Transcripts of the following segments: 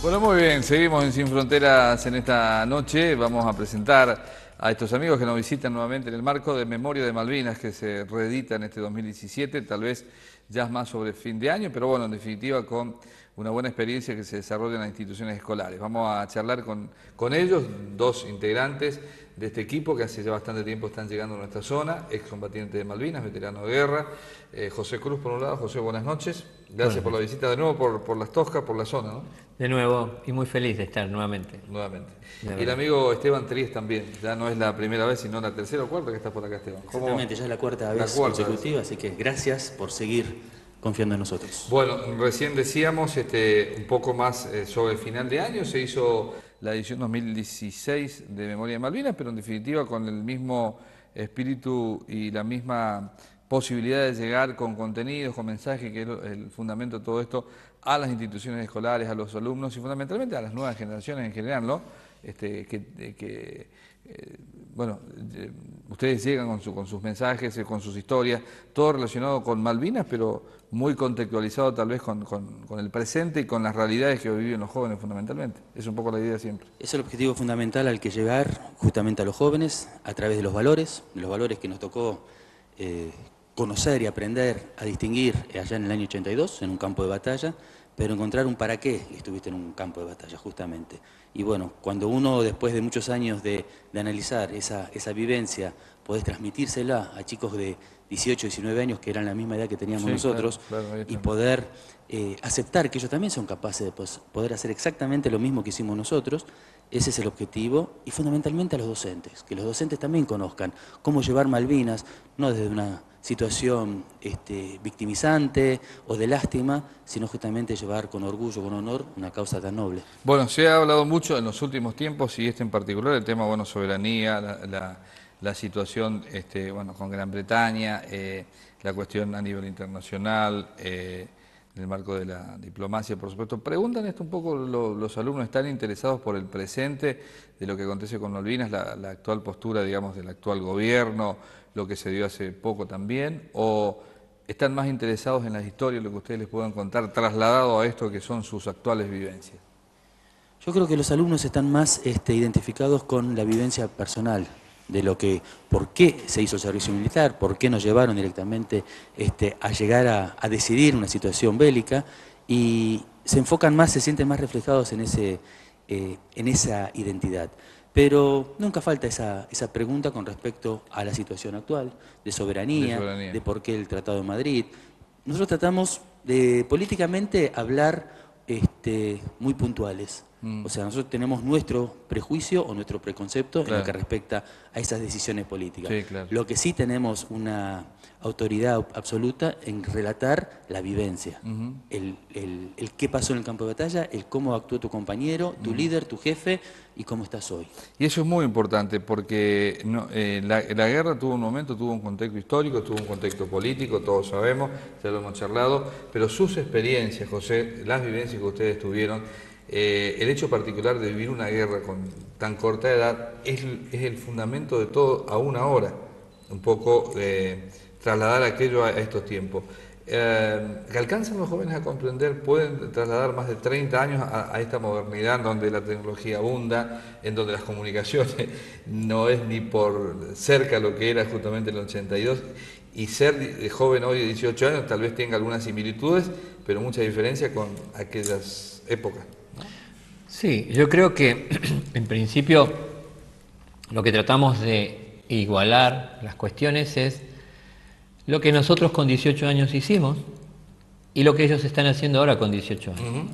Bueno, muy bien, seguimos en Sin Fronteras en esta noche. Vamos a presentar a estos amigos que nos visitan nuevamente en el marco de Memoria de Malvinas, que se reedita en este 2017, tal vez ya es más sobre fin de año, pero bueno, en definitiva con una buena experiencia que se desarrolla en las instituciones escolares. Vamos a charlar con ellos, dos integrantes de este equipo que hace ya bastante tiempo están llegando a nuestra zona, excombatientes de Malvinas, veteranos de guerra. José Cruz, por un lado. José, buenas noches. Gracias por la visita de nuevo, por las Toscas, por la zona, ¿no? De nuevo, y muy feliz de estar nuevamente. Nuevamente. De Y el verdad. amigo Esteban Tríez también, ya no es la primera vez, sino la tercera o cuarta que está por acá, Esteban. ¿Cómo va? Exactamente, ya es la cuarta La vez cuarta vez. consecutiva, así que gracias por seguir confiando en nosotros. Bueno, recién decíamos un poco más sobre el final de año, se hizo la edición 2016 de Memoria de Malvinas, pero en definitiva con el mismo espíritu y la misma posibilidad de llegar con contenidos, con mensajes, que es el fundamento de todo esto, a las instituciones escolares, a los alumnos y fundamentalmente a las nuevas generaciones en general, ¿no? Bueno, ustedes llegan con sus mensajes, con sus historias, todo relacionado con Malvinas, pero muy contextualizado tal vez con el presente y con las realidades que hoy viven los jóvenes fundamentalmente. Es un poco la idea siempre. Es el objetivo fundamental al que llegar justamente a los jóvenes a través de los valores que nos tocó conocer y aprender a distinguir allá en el año 82, en un campo de batalla, pero encontrar un para qué estuviste en un campo de batalla justamente. Y bueno, cuando uno después de muchos años de analizar esa vivencia, podés transmitírsela a chicos de 18, 19 años que eran la misma edad que teníamos Sí, nosotros, claro, ahí y está. poder aceptar que ellos también son capaces de poder hacer exactamente lo mismo que hicimos nosotros. Ese es el objetivo, y fundamentalmente a los docentes, que los docentes también conozcan cómo llevar Malvinas, no desde una situación victimizante o de lástima, sino justamente llevar con orgullo, con honor, una causa tan noble. Bueno, se ha hablado mucho en los últimos tiempos, y en particular, el tema, bueno, soberanía, la situación, bueno, con Gran Bretaña, la cuestión a nivel internacional, en el marco de la diplomacia, por supuesto. Preguntan esto un poco los alumnos, ¿están interesados por el presente de lo que acontece con Malvinas, la actual postura, digamos, del actual gobierno, lo que se dio hace poco también, o están más interesados en las historias, lo que ustedes les puedan contar, trasladado a esto que son sus actuales vivencias? Yo creo que los alumnos están más identificados con la vivencia personal de lo que, por qué se hizo el servicio militar, por qué nos llevaron directamente a llegar a decidir una situación bélica, y se enfocan más, se sienten más reflejados en esa identidad. Pero nunca falta esa pregunta con respecto a la situación actual, de De soberanía, soberanía. de por qué el Tratado de Madrid. Nosotros tratamos de políticamente hablar muy puntuales. O sea, nosotros tenemos nuestro prejuicio o nuestro preconcepto en lo que Claro. respecta a esas decisiones políticas. Sí, claro. Lo que sí tenemos una autoridad absoluta en relatar la vivencia, el qué pasó en el campo de batalla, el cómo actuó tu compañero, tu líder, tu jefe, y cómo estás hoy. Y eso es muy importante porque la guerra tuvo un momento, tuvo un contexto histórico, tuvo un contexto político, todos sabemos, ya lo hemos charlado, pero sus experiencias, José, las vivencias que ustedes tuvieron, el hecho particular de vivir una guerra con tan corta edad es el fundamento de todo aún ahora, un poco trasladar aquello a estos tiempos. ¿Que alcanzan los jóvenes a comprender, pueden trasladar más de 30 años a esta modernidad en donde la tecnología abunda, en donde las comunicaciones no es ni por cerca lo que era justamente en el 82, y ser joven hoy de 18 años tal vez tenga algunas similitudes, pero mucha diferencia con aquellas épocas? Sí, yo creo que en principio lo que tratamos de igualar las cuestiones es lo que nosotros con 18 años hicimos y lo que ellos están haciendo ahora con 18 años.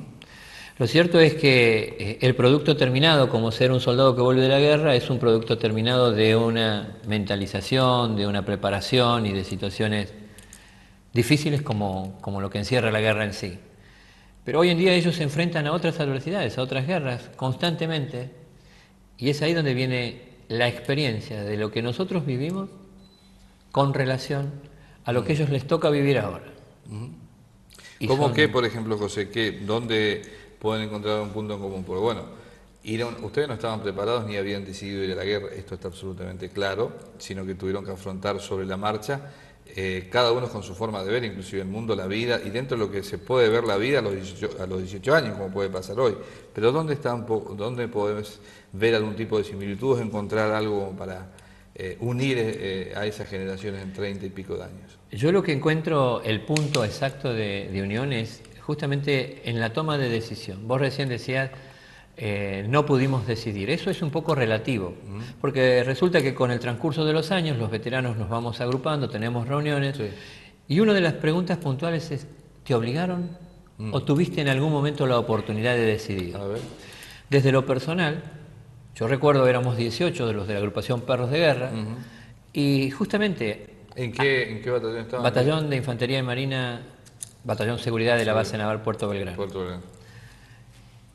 Lo cierto es que el producto terminado, como ser un soldado que vuelve de la guerra, es un producto terminado de una mentalización, de una preparación y de situaciones difíciles como lo que encierra la guerra en sí. Pero hoy en día ellos se enfrentan a otras adversidades, a otras guerras, constantemente, y es ahí donde viene la experiencia de lo que nosotros vivimos con relación a lo que a ellos les toca vivir ahora. Y ¿Cómo que, son- por ejemplo, José, dónde pueden encontrar un punto en común? Porque bueno, ustedes no estaban preparados ni habían decidido ir a la guerra, esto está absolutamente claro, sino que tuvieron que afrontar sobre la marcha cada uno con su forma de ver, inclusive el mundo, la vida, y dentro de lo que se puede ver la vida a los 18 años, como puede pasar hoy. Pero ¿dónde podemos ver algún tipo de similitudes, encontrar algo para unir a esas generaciones en 30 y pico de años? Yo lo que encuentro el punto exacto de unión es justamente en la toma de decisión. Vos recién decías, no pudimos decidir. Eso es un poco relativo, porque resulta que con el transcurso de los años los veteranos nos vamos agrupando, tenemos reuniones, Sí. y una de las preguntas puntuales es, ¿te obligaron o tuviste en algún momento la oportunidad de decidir? A ver. Desde lo personal, yo recuerdo éramos 18 de los de la agrupación Perros de Guerra, y justamente ¿En qué batallón estaban? Batallón de Infantería y Marina, Batallón Seguridad de la Base Naval Puerto Belgrano. Puerto Belgrano.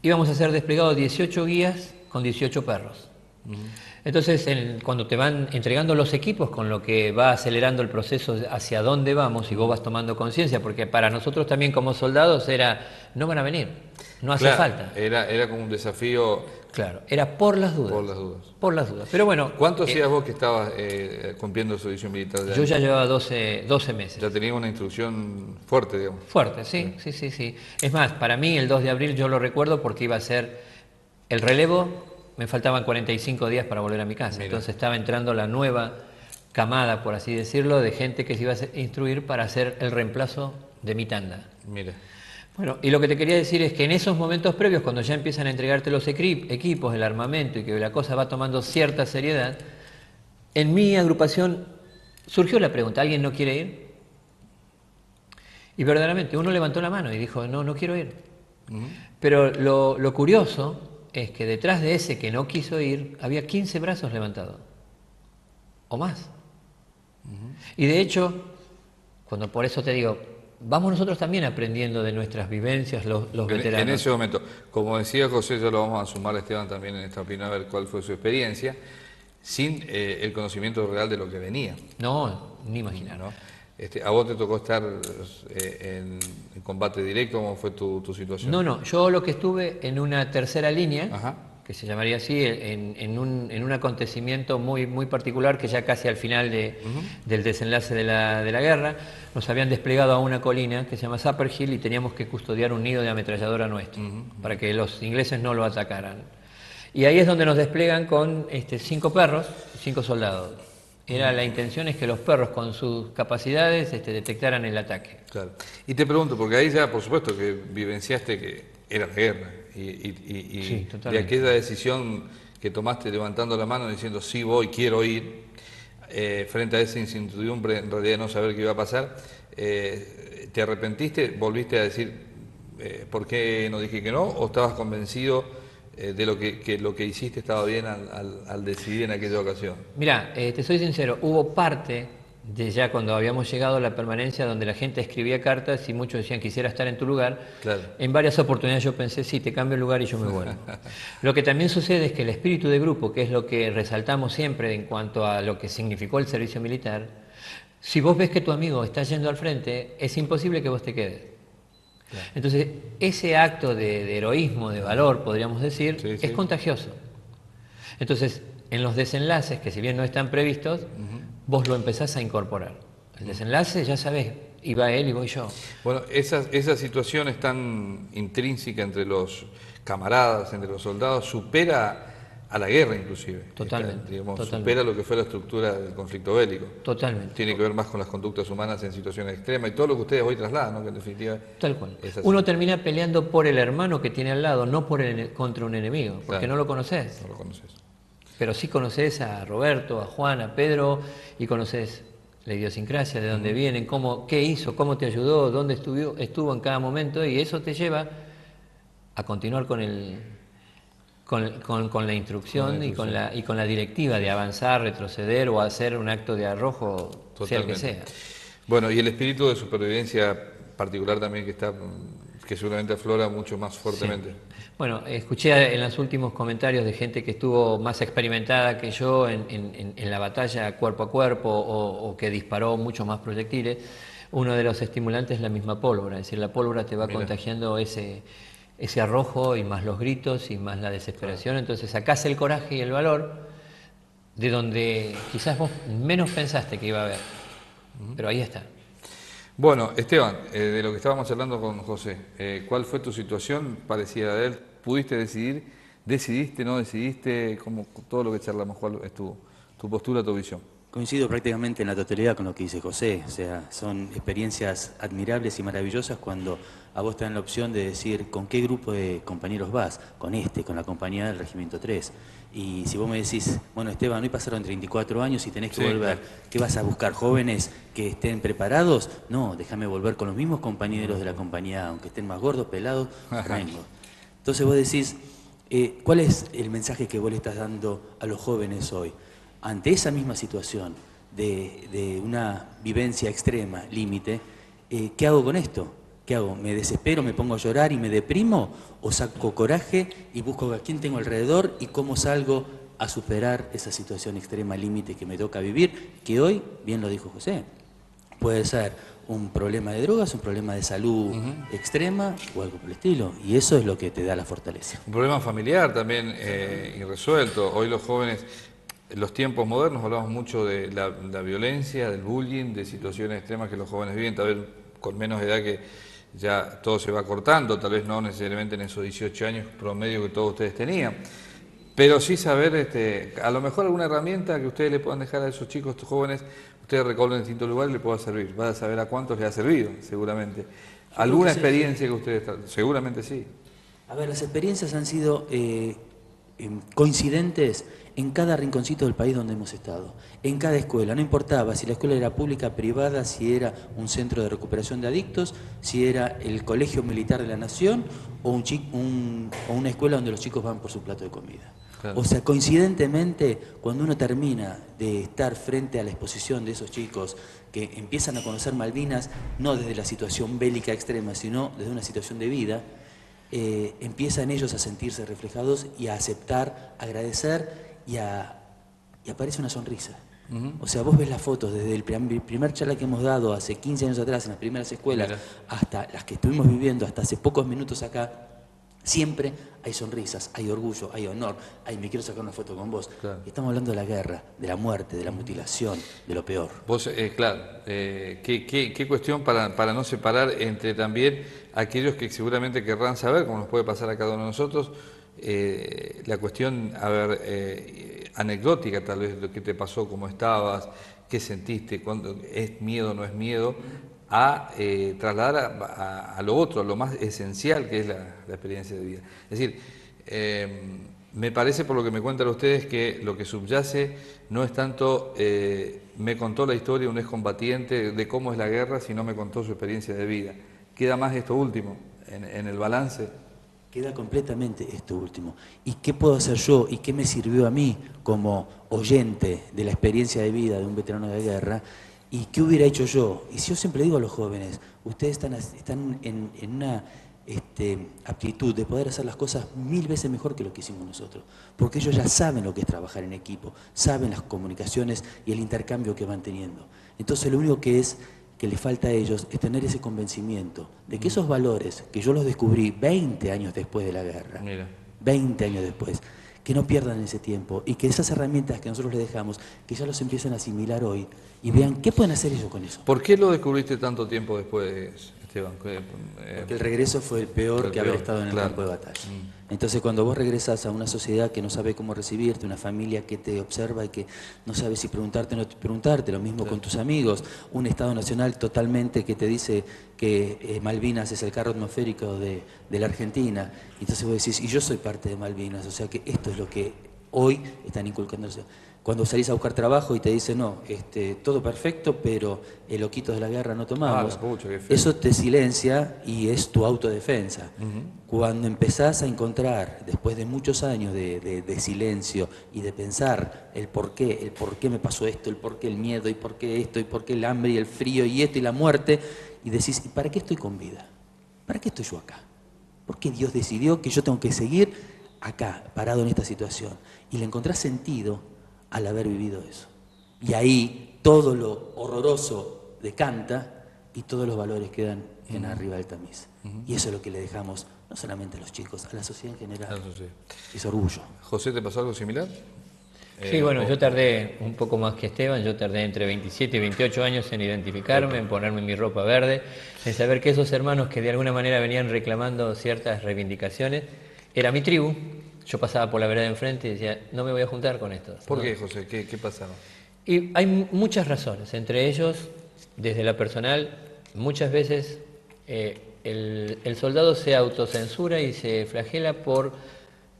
Íbamos a ser desplegados 18 guías con 18 perros. Entonces, cuando te van entregando los equipos, con lo que va acelerando el proceso hacia dónde vamos y vos vas tomando conciencia, porque para nosotros también como soldados era, no van a venir, no hace Claro, falta. Era como un desafío Claro, era por las dudas. por las dudas. Por las dudas. Pero bueno, ¿Cuánto hacías vos que estabas cumpliendo el servicio militar? yo ya llevaba 12 meses. Ya tenías una instrucción fuerte, digamos. Fuerte, sí, sí, sí, sí. Es más, para mí el 2 de abril yo lo recuerdo porque iba a ser el relevo, me faltaban 45 días para volver a mi casa. Mira. Entonces estaba entrando la nueva camada, por así decirlo, de gente que se iba a instruir para hacer el reemplazo de mi tanda. Mira. Bueno, y lo que te quería decir es que en esos momentos previos, cuando ya empiezan a entregarte los equipos, el armamento y que la cosa va tomando cierta seriedad, en mi agrupación surgió la pregunta, ¿alguien no quiere ir? Y verdaderamente uno levantó la mano y dijo, no, no quiero ir. Pero lo curioso es que detrás de ese que no quiso ir, había 15 brazos levantados, o más. Y de hecho, cuando por eso te digo, vamos nosotros también aprendiendo de nuestras vivencias, los veteranos. En ese momento, como decía José, ya lo vamos a sumar a Esteban también en esta opinión, a ver cuál fue su experiencia, sin el conocimiento real de lo que venía. No, ni imaginar. ¿No? ¿A vos te tocó estar en combate directo? ¿Cómo fue tu situación? No, yo lo que estuve en una tercera línea, Ajá. que se llamaría así, en un acontecimiento muy, muy particular que ya casi al final del desenlace de la guerra, nos habían desplegado a una colina que se llama Supper Hill y teníamos que custodiar un nido de ametralladora nuestro, para que los ingleses no lo atacaran. Y ahí es donde nos desplegan con 5 perros, 5 soldados. La intención es que los perros con sus capacidades detectaran el ataque. Claro. Y te pregunto, porque ahí ya por supuesto que vivenciaste que era la guerra y Sí, de totalmente. aquella decisión que tomaste levantando la mano diciendo sí voy, quiero ir, frente a esa incertidumbre en realidad no saber qué iba a pasar, ¿te arrepentiste? ¿Volviste a decir por qué no dije que no? ¿O estabas convencido de lo que hiciste estaba bien al decidir en aquella ocasión? Mirá, te soy sincero, hubo parte de ya cuando habíamos llegado a la permanencia donde la gente escribía cartas y muchos decían quisiera estar en tu lugar. Claro. En varias oportunidades yo pensé, sí, te cambio el lugar y yo me vuelvo. Lo que también sucede es que el espíritu de grupo, que es lo que resaltamos siempre en cuanto a lo que significó el servicio militar, si vos ves que tu amigo está yendo al frente, es imposible que vos te quedes. Claro. Entonces, ese acto de heroísmo, de valor, podríamos decir, Sí, es sí. contagioso. Entonces, en los desenlaces, que si bien no están previstos, vos lo empezás a incorporar. El desenlace, ya sabés, iba él y voy yo. Bueno, esa situación es tan intrínseca entre los camaradas, entre los soldados, supera a la guerra inclusive. Totalmente, Digamos, totalmente. supera lo que fue la estructura del conflicto bélico. Totalmente. Tiene que ver más con las conductas humanas en situaciones extremas y todo lo que ustedes hoy trasladan, ¿no? Que en definitiva Tal cual. es así. Uno termina peleando por el hermano que tiene al lado, no contra un enemigo, porque Claro. no lo conoces. No lo conoces. Pero sí conoces a Roberto, a Juan, a Pedro, y conoces la idiosincrasia, de dónde vienen, qué hizo, cómo te ayudó, dónde estuvo en cada momento, y eso te lleva a continuar con la instrucción y con la directiva de avanzar, retroceder o hacer un acto de arrojo, sea el que sea. Bueno, y el espíritu de supervivencia particular también que seguramente aflora mucho más fuertemente. Sí. Bueno, escuché en los últimos comentarios de gente que estuvo más experimentada que yo en la batalla cuerpo a cuerpo o que disparó mucho más proyectiles. Uno de los estimulantes es la misma pólvora, es decir, la pólvora te va contagiando ese arrojo y más los gritos y más la desesperación. Entonces sacás el coraje y el valor de donde quizás vos menos pensaste que iba a haber. Pero ahí está. Bueno, Esteban, de lo que estábamos hablando con José, ¿cuál fue tu situación parecida a él? ¿Pudiste decidir? ¿Decidiste, no decidiste? Como todo lo que charlamos, ¿cuál es tu postura, tu visión? Coincido prácticamente en la totalidad con lo que dice José, o sea, son experiencias admirables y maravillosas cuando a vos te dan la opción de decir con qué grupo de compañeros vas, con la compañía del Regimiento 3. Y si vos me decís, bueno Esteban, hoy pasaron 34 años y tenés que Sí, volver, claro. ¿qué vas a buscar? ¿Jóvenes que estén preparados? No, déjame volver con los mismos compañeros de la compañía, aunque estén más gordos, pelados, vengo. Entonces vos decís, ¿cuál es el mensaje que vos le estás dando a los jóvenes hoy? Ante esa misma situación de una vivencia extrema, límite, ¿qué hago con esto? ¿Qué hago? ¿Me desespero, me pongo a llorar y me deprimo? ¿O saco coraje y busco a quién tengo alrededor y cómo salgo a superar esa situación extrema, límite que me toca vivir? Que hoy, bien lo dijo José, puede ser un problema de drogas, un problema de salud extrema o algo por el estilo. Y eso es lo que te da la fortaleza. Un problema familiar también irresuelto. Hoy los jóvenes, en los tiempos modernos, hablamos mucho de la violencia, del bullying, de situaciones extremas que los jóvenes viven, tal vez con menos edad que ya todo se va cortando, tal vez no necesariamente en esos 18 años promedio que todos ustedes tenían. Pero sí saber, a lo mejor alguna herramienta que ustedes le puedan dejar a esos chicos, estos jóvenes, ustedes recorren en distintos lugares y les pueda servir. Vas a saber a cuántos les ha servido, seguramente. ¿Alguna experiencia que ustedes... Seguramente sí. A ver, las experiencias han sido coincidentes en cada rinconcito del país donde hemos estado, en cada escuela, no importaba si la escuela era pública, privada, si era un centro de recuperación de adictos, si era el colegio militar de la nación o una escuela donde los chicos van por su plato de comida. Claro. O sea, coincidentemente, cuando uno termina de estar frente a la exposición de esos chicos que empiezan a conocer Malvinas, no desde la situación bélica extrema, sino desde una situación de vida, empiezan ellos a sentirse reflejados y a aceptar, agradecer y aparece una sonrisa. O sea, vos ves las fotos desde el primer charla que hemos dado hace 15 años atrás en las primeras escuelas hasta las que estuvimos viviendo hasta hace pocos minutos acá. Siempre hay sonrisas, hay orgullo, hay honor, me quiero sacar una foto con vos. Claro. Estamos hablando de la guerra, de la muerte, de la mutilación, de lo peor. Vos, claro, qué cuestión para no separar entre también aquellos que seguramente querrán saber, como nos puede pasar a cada uno de nosotros, la cuestión, anecdótica tal vez, lo que te pasó, cómo estabas, qué sentiste, cuándo es miedo, no es miedo, a trasladar a lo otro, a lo más esencial que es la experiencia de vida. Es decir, me parece por lo que me cuentan ustedes que lo que subyace no es tanto me contó la historia un excombatiente de cómo es la guerra, sino me contó su experiencia de vida. Queda más esto último en el balance. Queda completamente esto último. ¿Y qué puedo hacer yo y qué me sirvió a mí como oyente de la experiencia de vida de un veterano de guerra? ¿Y qué hubiera hecho yo? Y si yo siempre digo a los jóvenes, ustedes están en una aptitud de poder hacer las cosas 1000 veces mejor que lo que hicimos nosotros, porque ellos ya saben lo que es trabajar en equipo, saben las comunicaciones y el intercambio que van teniendo. Entonces lo único que les falta a ellos es tener ese convencimiento de que esos valores, que yo los descubrí 20 años después de la guerra, 20 años después, que no pierdan ese tiempo y que esas herramientas que nosotros les dejamos, que ya los empiecen a asimilar hoy y vean qué pueden hacer ellos con eso. ¿Por qué lo descubriste tanto tiempo después, Esteban? Porque el regreso fue el peor que haber estado en el campo de batalla. Entonces cuando vos regresás a una sociedad que no sabe cómo recibirte, una familia que te observa y que no sabe si preguntarte o no preguntarte, lo mismo con tus amigos, un Estado Nacional totalmente que te dice que Malvinas es el carro atmosférico de la Argentina, entonces vos decís, y yo soy parte de Malvinas, o sea que esto es lo que hoy están inculcando. Cuando salís a buscar trabajo y te dicen, no, todo perfecto, pero el loquito de la guerra no tomamos, eso te silencia y es tu autodefensa. Cuando empezás a encontrar, después de muchos años de silencio y de pensar el por qué me pasó esto, el por qué el miedo, y por qué esto, y por qué el hambre y el frío, y esto y la muerte, y decís, ¿y para qué estoy con vida? ¿Para qué estoy yo acá? ¿Por qué Dios decidió que yo tengo que seguir acá, parado en esta situación? Y le encontrás sentido al haber vivido eso. Y ahí todo lo horroroso decanta y todos los valores quedan en arriba del tamiz. Y eso es lo que le dejamos, no solamente a los chicos, a la sociedad en general. Es orgullo. José, ¿te pasó algo similar? Sí, bueno, yo tardé un poco más que Esteban, yo tardé entre 27 y 28 años en identificarme, en ponerme mi ropa verde, en saber que esos hermanos que de alguna manera venían reclamando ciertas reivindicaciones, era mi tribu. Yo pasaba por la vereda de enfrente y decía, no me voy a juntar con estos. ¿Por ¿no? qué, José? ¿Qué pasaba? Y hay muchas razones, entre ellos, desde la personal, muchas veces el soldado se autocensura y se flagela por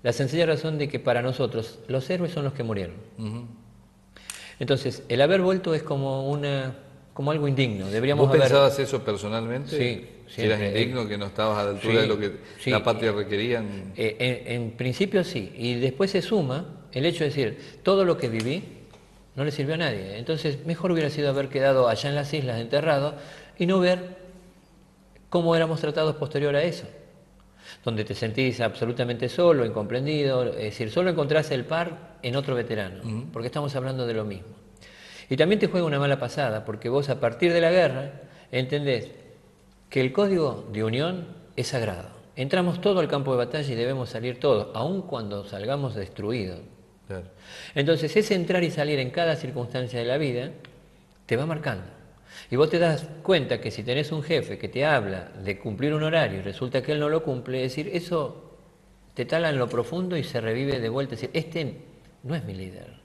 la sencilla razón de que para nosotros los héroes son los que murieron. Entonces, el haber vuelto es como algo indigno. Deberíamos ¿Vos pensabas eso personalmente? Sí, ¿Que eras siempre. indigno, que no estabas a la altura de lo que Sí. la patria requería? En principio sí, y después se suma el hecho de decir, todo lo que viví no le sirvió a nadie. Entonces, mejor hubiera sido haber quedado allá en las islas enterrado y no ver cómo éramos tratados posterior a eso, donde te sentís absolutamente solo, incomprendido, es decir, solo encontrás el par en otro veterano, porque estamos hablando de lo mismo. Y también te juega una mala pasada, porque vos a partir de la guerra entendés que el código de unión es sagrado. Entramos todos al campo de batalla y debemos salir todos, aun cuando salgamos destruidos. Claro. Entonces, ese entrar y salir en cada circunstancia de la vida te va marcando. Y vos te das cuenta que si tenés un jefe que te habla de cumplir un horario y resulta que él no lo cumple, es decir, eso te tala en lo profundo y se revive de vuelta. Es decir, este no es mi líder.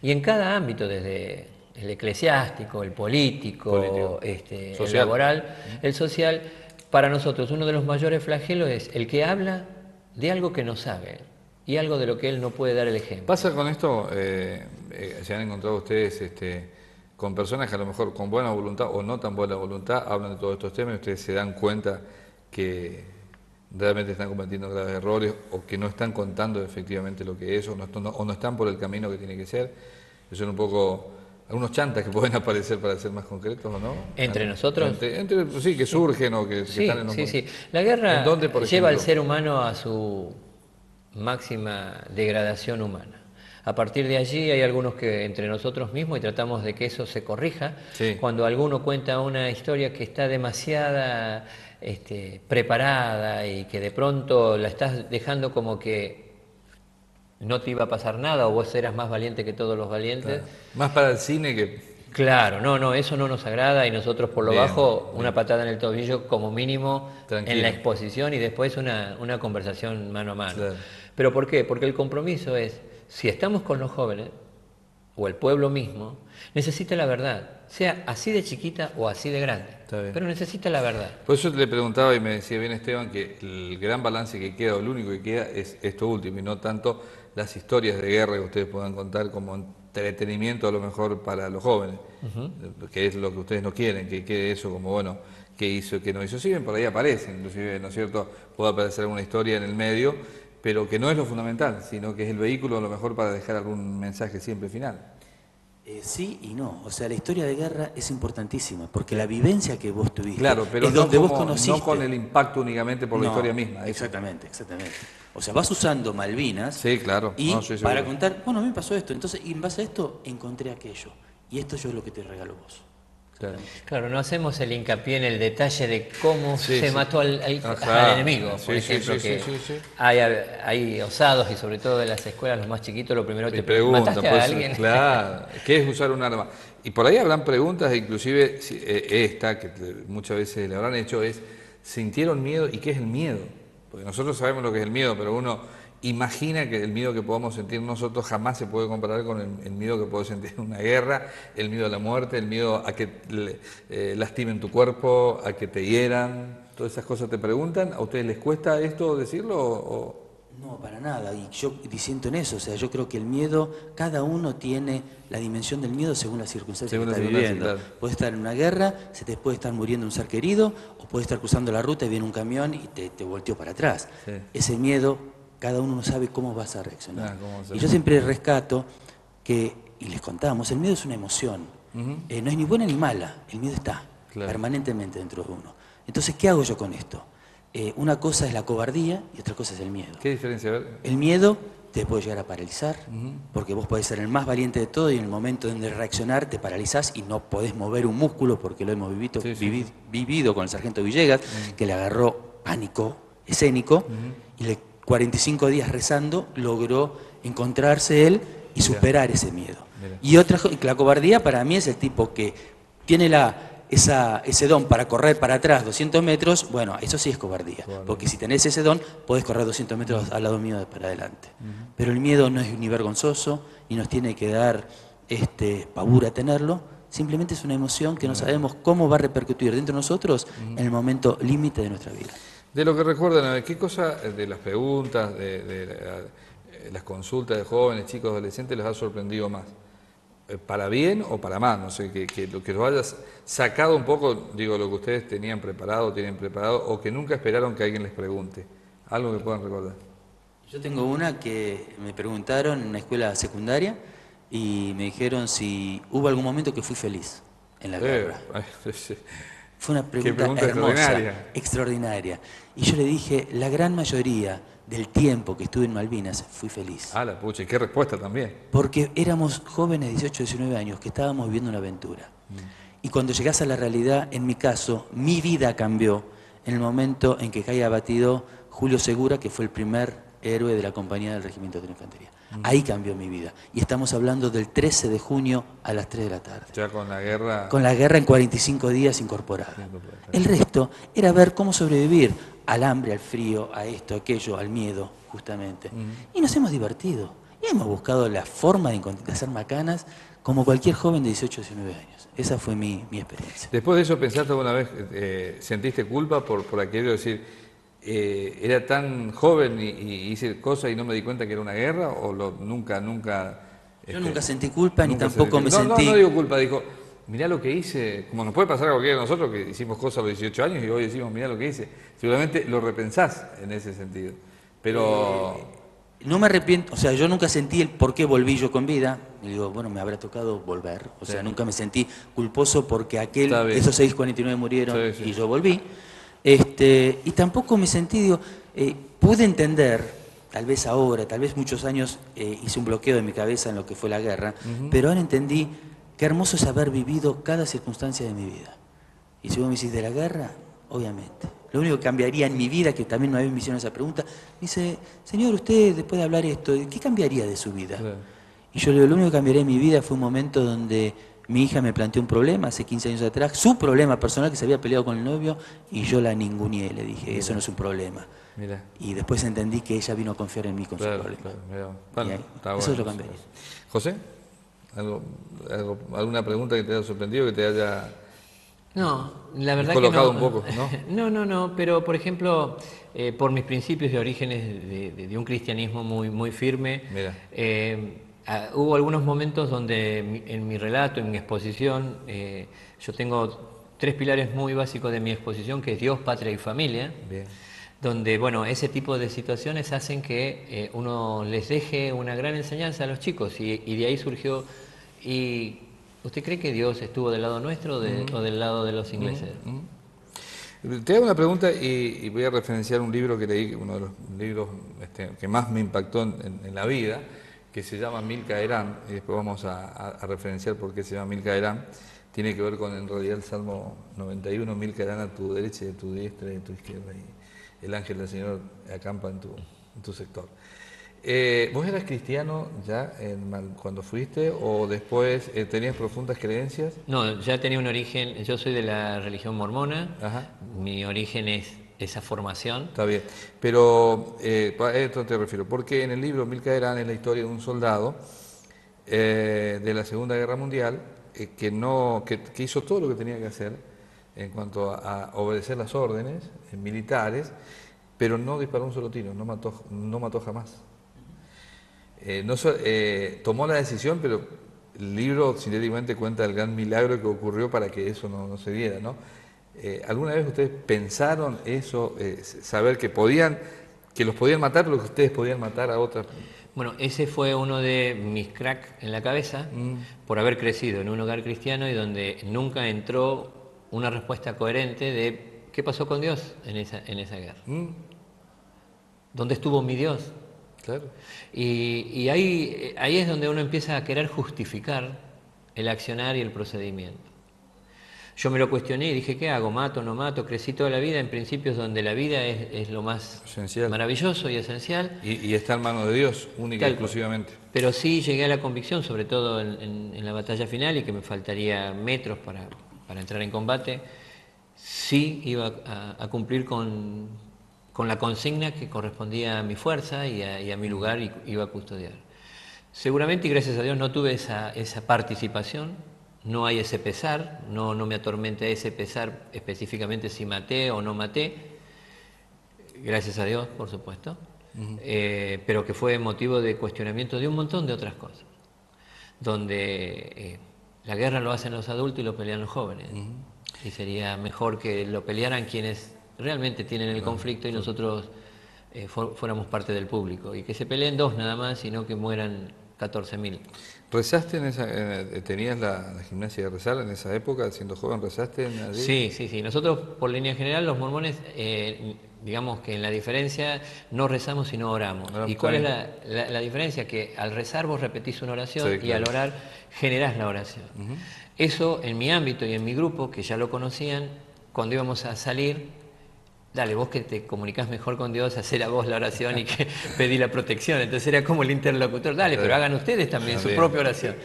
Y en cada ámbito, desde el eclesiástico, el político. El laboral, el social, para nosotros uno de los mayores flagelos es el que habla de algo que no sabe y algo de lo que él no puede dar el ejemplo. ¿Pasa con esto? ¿Se han encontrado ustedes con personas que a lo mejor con buena voluntad o no tan buena voluntad hablan de todos estos temas y ustedes se dan cuenta que realmente están cometiendo graves errores o que no están contando efectivamente lo que es o no están por el camino que tiene que ser? Son un poco algunos chantas que pueden aparecer, para ser más concretos, ¿o no? ¿Entre nosotros? Sí, que surgen o que Sí, están en los... sí. La guerra por lleva al ejemplo? ser humano a su máxima degradación humana. A partir de allí hay algunos que entre nosotros mismos, y tratamos de que eso se corrija, Sí. cuando alguno cuenta una historia que está demasiada preparada y que de pronto la estás dejando como que no te iba a pasar nada o vos eras más valiente que todos los valientes. Claro. Más para el cine que... Claro, no, eso no nos agrada y nosotros por lo Bien, bajo bien. una patada en el tobillo como mínimo Tranquilo. en la exposición y después una conversación mano a mano. Claro. ¿Pero por qué? Porque el compromiso es, si estamos con los jóvenes o el pueblo mismo, necesita la verdad, sea así de chiquita o así de grande, Está bien. pero necesita la verdad. Por eso le preguntaba y me decía bien Esteban que el gran balance que queda, o lo único que queda, es esto último y no tanto las historias de guerra que ustedes puedan contar como entretenimiento a lo mejor para los jóvenes, que es lo que ustedes no quieren, que quede eso como, bueno, qué hizo, qué no hizo. Si bien por ahí aparece, inclusive, ¿no es cierto?, puede aparecer alguna historia en el medio, pero que no es lo fundamental, sino que es el vehículo a lo mejor para dejar algún mensaje siempre final. Sí y no, o sea, la historia de guerra es importantísima, porque la vivencia que vos tuviste Claro, pero es no, donde vos como, conociste. no con el impacto únicamente por la No, historia misma. Eso. Exactamente. O sea, vas usando Malvinas Sí, claro. y No, sí, para seguro. contar, bueno, a mí me pasó esto, entonces, y en base a esto encontré aquello, y esto yo es lo que te regalo vos. Claro. Claro, no hacemos el hincapié en el detalle de cómo Sí, se sí. mató al Ajá. enemigo, por Sí, sí, ejemplo, sí, que sí, sí. hay osados y sobre todo en las escuelas los más chiquitos lo primero Te te preguntan, ¿mataste a pues, alguien? claro, ¿qué es usar un arma? Y por ahí habrán preguntas, inclusive esta, que muchas veces le habrán hecho, es, ¿sintieron miedo? ¿Y qué es el miedo? Porque nosotros sabemos lo que es el miedo, pero uno imagina que el miedo que podamos sentir nosotros jamás se puede comparar con el miedo que puedo sentir en una guerra, el miedo a la muerte, el miedo a que lastimen tu cuerpo, a que te hieran, todas esas cosas te preguntan. ¿A ustedes les cuesta esto decirlo? No, para nada, y yo disiento en eso, o sea, yo creo que el miedo, cada uno tiene la dimensión del miedo según las circunstancias Según que las está circunstancias, viviendo. claro. Puede estar en una guerra, se te puede estar muriendo un ser querido, o puede estar cruzando la ruta y viene un camión y te volteó para atrás. Sí. Ese miedo, cada uno no sabe cómo vas a reaccionar. ¿Cómo vas a Y yo siempre rescato que, y les contamos, el miedo es una emoción, no es ni buena ni mala, el miedo está Claro. permanentemente dentro de uno. Entonces, ¿qué hago yo con esto? Una cosa es la cobardía y otra cosa es el miedo. ¿Qué diferencia? A ver. El miedo te puede llegar a paralizar, porque vos podés ser el más valiente de todo y en el momento de reaccionar te paralizás y no podés mover un músculo, porque lo hemos vivido con el sargento Villegas, que le agarró pánico escénico y 45 días rezando logró encontrarse él y superar ese miedo. Mira. Y la cobardía para mí es el tipo que tiene ese don para correr para atrás 200 metros, bueno, eso sí es cobardía, porque si tenés ese don, podés correr 200 metros al lado mío para adelante. Pero el miedo no es ni vergonzoso, ni nos tiene que dar pavor a tenerlo, simplemente es una emoción que no sabemos cómo va a repercutir dentro de nosotros en el momento límite de nuestra vida. De lo que recuerdan, ¿qué cosa de las preguntas, las consultas de jóvenes, chicos, adolescentes les ha sorprendido más? ¿Para bien o para mal? No sé, que los hayas sacado un poco, digo, lo que ustedes tienen preparado, o que nunca esperaron que alguien les pregunte. Algo que puedan recordar. Yo tengo una que me preguntaron en una escuela secundaria y me dijeron si hubo algún momento que fui feliz en la guerra. Fue una pregunta hermosa, extraordinaria. Y yo le dije, la gran mayoría del tiempo que estuve en Malvinas fui feliz. Ah, la pucha, y qué respuesta también. Porque éramos jóvenes de 18, 19 años que estábamos viviendo una aventura. Y cuando llegás a la realidad, en mi caso, mi vida cambió en el momento en que cae abatido Julio Segura, que fue el primer héroe de la compañía del Regimiento de Infantería. Ahí cambió mi vida. Y estamos hablando del 13 de junio a las 3 de la tarde. Ya con la guerra... Con la guerra en 45 días incorporada. El resto era ver cómo sobrevivir al hambre, al frío, a esto, a aquello, al miedo, justamente. Y nos hemos divertido. Y hemos buscado la forma de hacer macanas como cualquier joven de 18 o 19 años. Esa fue mi experiencia. Después de eso, ¿pensaste alguna vez, sentiste culpa por aquello de decir... ¿era tan joven y hice cosas y no me di cuenta que era una guerra? ¿O nunca? Yo nunca sentí culpa ni tampoco me sentí... No digo culpa, digo, mirá lo que hice, como nos puede pasar a cualquiera de nosotros que hicimos cosas a los 18 años y hoy decimos, mirá lo que hice. Seguramente lo repensás en ese sentido, pero... no me arrepiento, o sea, yo nunca sentí el por qué volví yo con vida. Y digo, bueno, me habrá tocado volver. O sea, nunca me sentí culposo porque esos 649 murieron y yo volví. Y tampoco me sentí, digo, pude entender, tal vez ahora, tal vez muchos años hice un bloqueo de mi cabeza en lo que fue la guerra, pero ahora entendí qué hermoso es haber vivido cada circunstancia de mi vida. Y si vos me decís de la guerra, obviamente. Lo único que cambiaría en mi vida, que también una vez me hicieron esa pregunta, me dice, señor, usted después de hablar esto, ¿qué cambiaría de su vida? Claro. Y yo le digo, lo único que cambiaría en mi vida fue un momento donde mi hija me planteó un problema hace 15 años atrás, su problema personal, que se había peleado con el novio, y yo la ninguneé, le dije, eso no es un problema. Mira. Y después entendí que ella vino a confiar en mí con su problema. Claro, bueno, eso bueno, es lo que cambiaría. José, ¿alguna pregunta que te haya sorprendido, que te haya... No, la verdad colocado que no. Un poco, ¿no? No, pero por ejemplo, por mis principios de orígenes de un cristianismo muy firme, hubo algunos momentos donde en mi relato, en mi exposición, yo tengo 3 pilares muy básicos de mi exposición, que es Dios, patria y familia. Bien. Donde, bueno, ese tipo de situaciones hacen que uno les deje una gran enseñanza a los chicos y de ahí surgió... ¿Usted cree que Dios estuvo del lado nuestro o del lado de los ingleses? Te hago una pregunta y voy a referenciar un libro que leí, uno de los libros que más me impactó en la vida, que se llama Milka Erán, y después vamos a referenciar por qué se llama Milka Erán. Tiene que ver con, en realidad, el Salmo 91, Milka Erán a tu derecha y a tu diestra y a tu izquierda, y el ángel del Señor acampa en tu sector. ¿Vos eras cristiano ya cuando fuiste o después tenías profundas creencias? No, ya tenía un origen, yo soy de la religión mormona. Ajá. Mi origen es esa formación. Está bien, pero a esto te refiero, porque en el libro Milka Erán es la historia de un soldado de la Segunda Guerra Mundial que hizo todo lo que tenía que hacer en cuanto a obedecer las órdenes militares, pero no disparó un solo tiro, no mató jamás. Tomó la decisión, pero el libro sintéticamente cuenta el gran milagro que ocurrió para que eso no se diera, ¿no? ¿Alguna vez ustedes pensaron eso, saber que los podían matar, pero que ustedes podían matar a otras? Bueno, ese fue uno de mis cracks en la cabeza por haber crecido en un hogar cristiano y donde nunca entró una respuesta coherente de qué pasó con Dios en esa guerra. ¿Dónde estuvo mi Dios? Claro. Y ahí es donde uno empieza a querer justificar el accionar y el procedimiento. Yo me lo cuestioné y dije, ¿qué hago? ¿Mato, no mato? Crecí toda la vida en principios donde la vida es lo más Esencial. maravilloso y esencial. Y está en manos de Dios, única y Tal cual. exclusivamente. Pero sí llegué a la convicción, sobre todo en la batalla final, y que me faltaría metros para entrar en combate, sí iba a cumplir con la consigna que correspondía a mi fuerza y a mi lugar y iba a custodiar. Seguramente, y gracias a Dios, no tuve esa participación, no hay ese pesar, no me atormenta ese pesar específicamente si maté o no maté, gracias a Dios, por supuesto, pero que fue motivo de cuestionamiento de un montón de otras cosas, donde la guerra lo hacen los adultos y lo pelean los jóvenes, y sería mejor que lo pelearan quienes realmente tienen el conflicto y nosotros fuéramos parte del público, y que se peleen dos nada más y no que mueran 14.000. ¿Rezaste tenías la gimnasia de rezar en esa época, siendo joven, rezaste allí? Sí. Nosotros, por línea general, los mormones, digamos que en la diferencia no rezamos sino oramos. ¿Y cuál es la diferencia? Que al rezar vos repetís una oración, sí, claro, y al orar generás la oración. Eso en mi ámbito y en mi grupo, que ya lo conocían, cuando íbamos a salir, dale, vos que te comunicás mejor con Dios, hacer a vos la oración y que pedí la protección. Entonces era como el interlocutor, dale, pero hagan ustedes también su propia oración.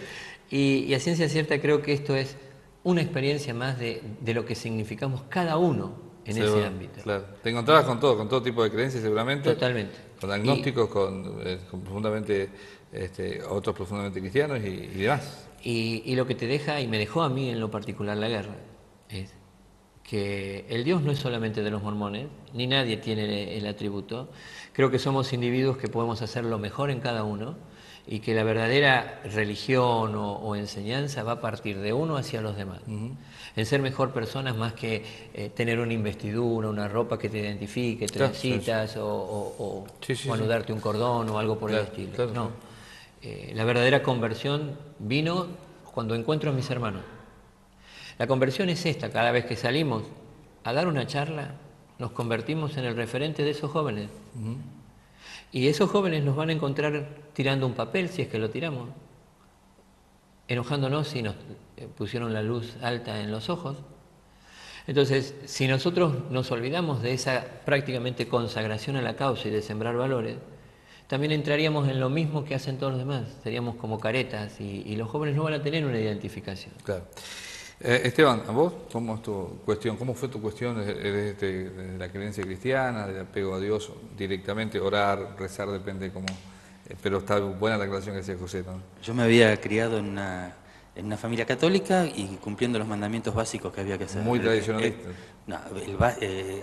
Y a ciencia cierta creo que esto es una experiencia más de lo que significamos cada uno en ese ámbito. Claro. Te encontrabas con todo tipo de creencias seguramente. Totalmente. Con agnósticos, con profundamente, otros profundamente cristianos y demás. Y lo que te deja, y me dejó a mí en lo particular la guerra, es que el Dios no es solamente de los mormones, ni nadie tiene el atributo. Creo que somos individuos que podemos hacer lo mejor en cada uno y que la verdadera religión o enseñanza va a partir de uno hacia los demás. En ser mejor personas más que tener una investidura, una ropa que te identifique, trencitas o anudarte un cordón o algo por el estilo. Claro. No. La verdadera conversión vino cuando encuentro a mis hermanos. La conversión es esta: cada vez que salimos a dar una charla, nos convertimos en el referente de esos jóvenes. Y esos jóvenes nos van a encontrar tirando un papel, si es que lo tiramos, enojándonos si nos pusieron la luz alta en los ojos. Entonces, si nosotros nos olvidamos de esa prácticamente consagración a la causa y de sembrar valores, también entraríamos en lo mismo que hacen todos los demás, seríamos como caretas y los jóvenes no van a tener una identificación. Claro. Esteban, ¿a vos cómo es tu cuestión? ¿Cómo fue tu cuestión de la creencia cristiana, del apego a Dios directamente? Orar, rezar, depende cómo... pero está buena la aclaración que decía José, ¿no? Yo me había criado en una familia católica y cumpliendo los mandamientos básicos que había que hacer. Muy tradicionalista.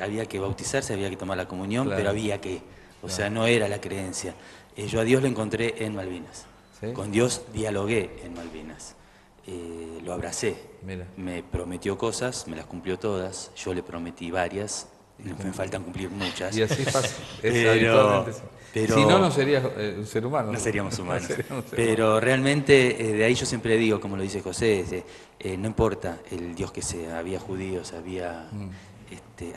Había que bautizarse, había que tomar la comunión, claro, pero había que... O sea, no era la creencia. Yo a Dios lo encontré en Malvinas. ¿Sí? Con Dios dialogué en Malvinas. Lo abracé. Mira. Me prometió cosas, me las cumplió todas. Yo le prometí varias. Me faltan cumplir muchas. Y así pasa. Pero si no, no serías un ser humano. No seríamos humanos. Pero realmente, de ahí yo siempre digo, como lo dice José, no importa el Dios que sea. Había judíos, había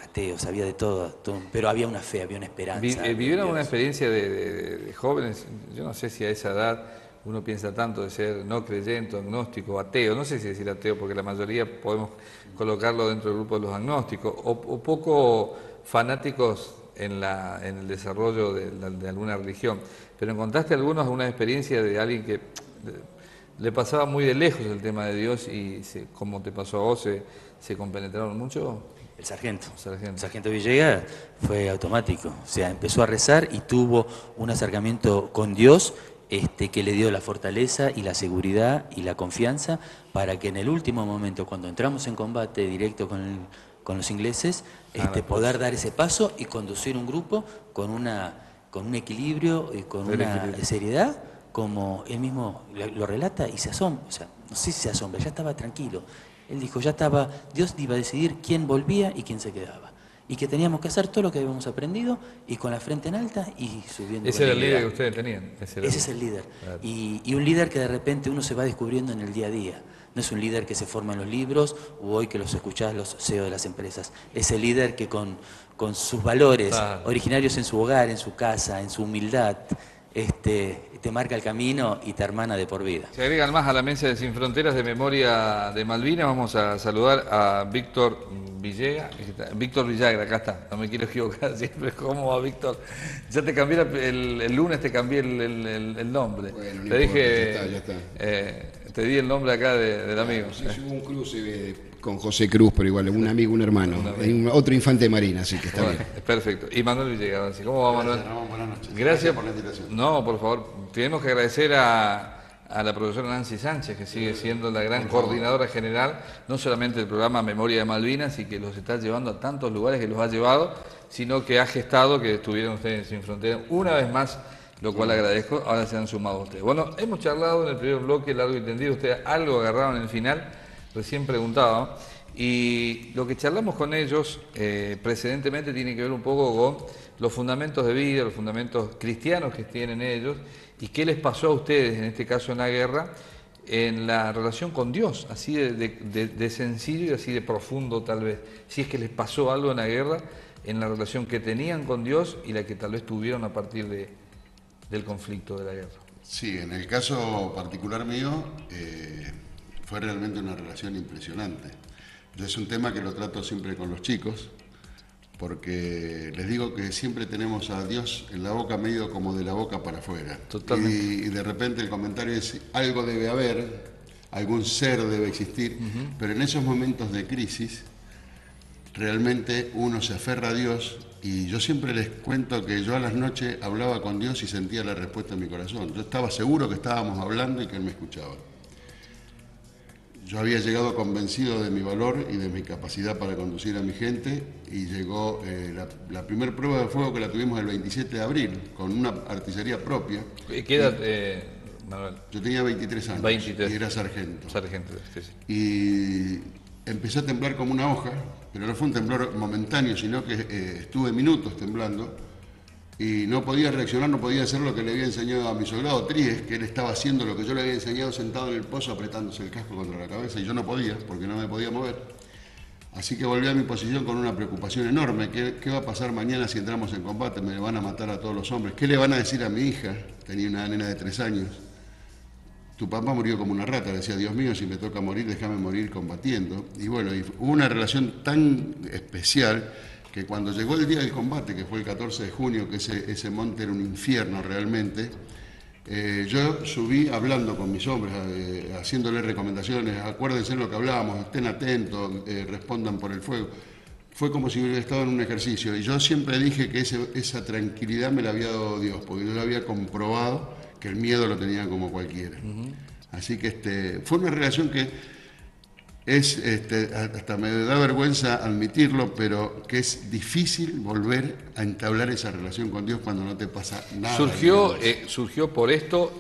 ateos, había de todo, pero había una fe, había una esperanza. ¿Vivieron una experiencia de jóvenes? Yo no sé si a esa edad uno piensa tanto de ser no creyente, agnóstico, ateo. No sé si decir ateo, porque la mayoría podemos colocarlo dentro del grupo de los agnósticos, o poco fanáticos en el desarrollo de alguna religión. Pero ¿encontraste alguna experiencia de alguien que le pasaba muy de lejos el tema de Dios y como te pasó a vos, se compenetraron mucho? El sargento Villegas fue automático, o sea, empezó a rezar y tuvo un acercamiento con Dios que le dio la fortaleza y la seguridad y la confianza para que en el último momento, cuando entramos en combate directo con los ingleses, poder dar ese paso y conducir un grupo con un equilibrio y con una seriedad, como él mismo lo relata y se asombra, o sea, no sé si se asombra, ya estaba tranquilo. Él dijo, Dios iba a decidir quién volvía y quién se quedaba. Y que teníamos que hacer todo lo que habíamos aprendido y con la frente en alta y subiendo. Ese era el líder que ustedes tenían. Ese es el líder. Claro. Y un líder que de repente uno se va descubriendo en el día a día. No es un líder que se forma en los libros o hoy que los escuchás los CEO de las empresas. Es el líder que con sus valores originarios en su hogar, en su casa, en su humildad, te marca el camino y te hermana de por vida. Se agregan más a la mesa de Sin Fronteras de Memoria de Malvinas. Vamos a saludar a Víctor Villegas. Víctor Villagra, acá está. No me quiero equivocar siempre. ¿Cómo va, Víctor? Ya te cambié el lunes, te cambié el nombre. Bueno, no te importa, dije, ya está. te di el nombre acá del amigo. Sí, hubo un cruce con José Cruz, pero igual, un amigo, un hermano. Otro infante de marina, así que está Bueno, bien. perfecto. Y Manuel Villegas, ¿cómo va, Manuel? Ramón, buenas noches. Gracias por la invitación. No, por favor, tenemos que agradecer a la profesora Nancy Sánchez, que sigue siendo la gran coordinadora general, no solamente del programa Memoria de Malvinas, y que los está llevando a tantos lugares que los ha llevado, sino que ha gestado que estuvieron ustedes Sin Fronteras una vez más, lo cual agradezco. Ahora se han sumado ustedes. Bueno, hemos charlado en el primer bloque, largo y tendido, ustedes algo agarraron en el final, recién preguntaba, y lo que charlamos con ellos precedentemente tiene que ver un poco con los fundamentos de vida, los fundamentos cristianos que tienen ellos, y qué les pasó a ustedes, en este caso en la guerra, en la relación con Dios, así de sencillo y así de profundo tal vez. Si es que les pasó algo en la guerra, en la relación que tenían con Dios y la que tal vez tuvieron a partir del conflicto de la guerra. Sí, en el caso particular mío, fue realmente una relación impresionante. Es un tema que lo trato siempre con los chicos, porque les digo que siempre tenemos a Dios en la boca medio como de la boca para afuera. Totalmente. Y de repente el comentario es, algo debe haber, algún ser debe existir, pero en esos momentos de crisis, realmente uno se aferra a Dios, y yo siempre les cuento que yo a las noches hablaba con Dios y sentía la respuesta en mi corazón. Yo estaba seguro que estábamos hablando y que Él me escuchaba. Yo había llegado convencido de mi valor y de mi capacidad para conducir a mi gente, y llegó la primera prueba de fuego, que la tuvimos el 27 de abril, con una artillería propia. ¿Qué edad, Manuel? Yo tenía 23 años 23. y era sargento. Sargento, sí, sí. Y empecé a temblar como una hoja, pero no fue un temblor momentáneo, sino que estuve minutos temblando. Y no podía reaccionar, no podía hacer lo que le había enseñado a mi soldado Tríes, que él estaba haciendo lo que yo le había enseñado sentado en el pozo apretándose el casco contra la cabeza, y yo no podía, porque no me podía mover. Así que volví a mi posición con una preocupación enorme. ¿Qué va a pasar mañana si entramos en combate? Me van a matar a todos los hombres. ¿Qué le van a decir a mi hija? Tenía una nena de 3 años. Tu papá murió como una rata. Le decía, Dios mío, si me toca morir, déjame morir combatiendo. Y bueno, y hubo una relación tan especial que cuando llegó el día del combate, que fue el 14 de junio, que ese monte era un infierno realmente, yo subí hablando con mis hombres, haciéndoles recomendaciones, acuérdense lo que hablábamos, estén atentos, respondan por el fuego. Fue como si hubiera estado en un ejercicio, y yo siempre dije que esa tranquilidad me la había dado Dios, porque yo lo había comprobado que el miedo lo tenía como cualquiera. Así que fue una relación que hasta me da vergüenza admitirlo, pero que es difícil volver a entablar esa relación con Dios cuando no te pasa nada. Surgió por esto,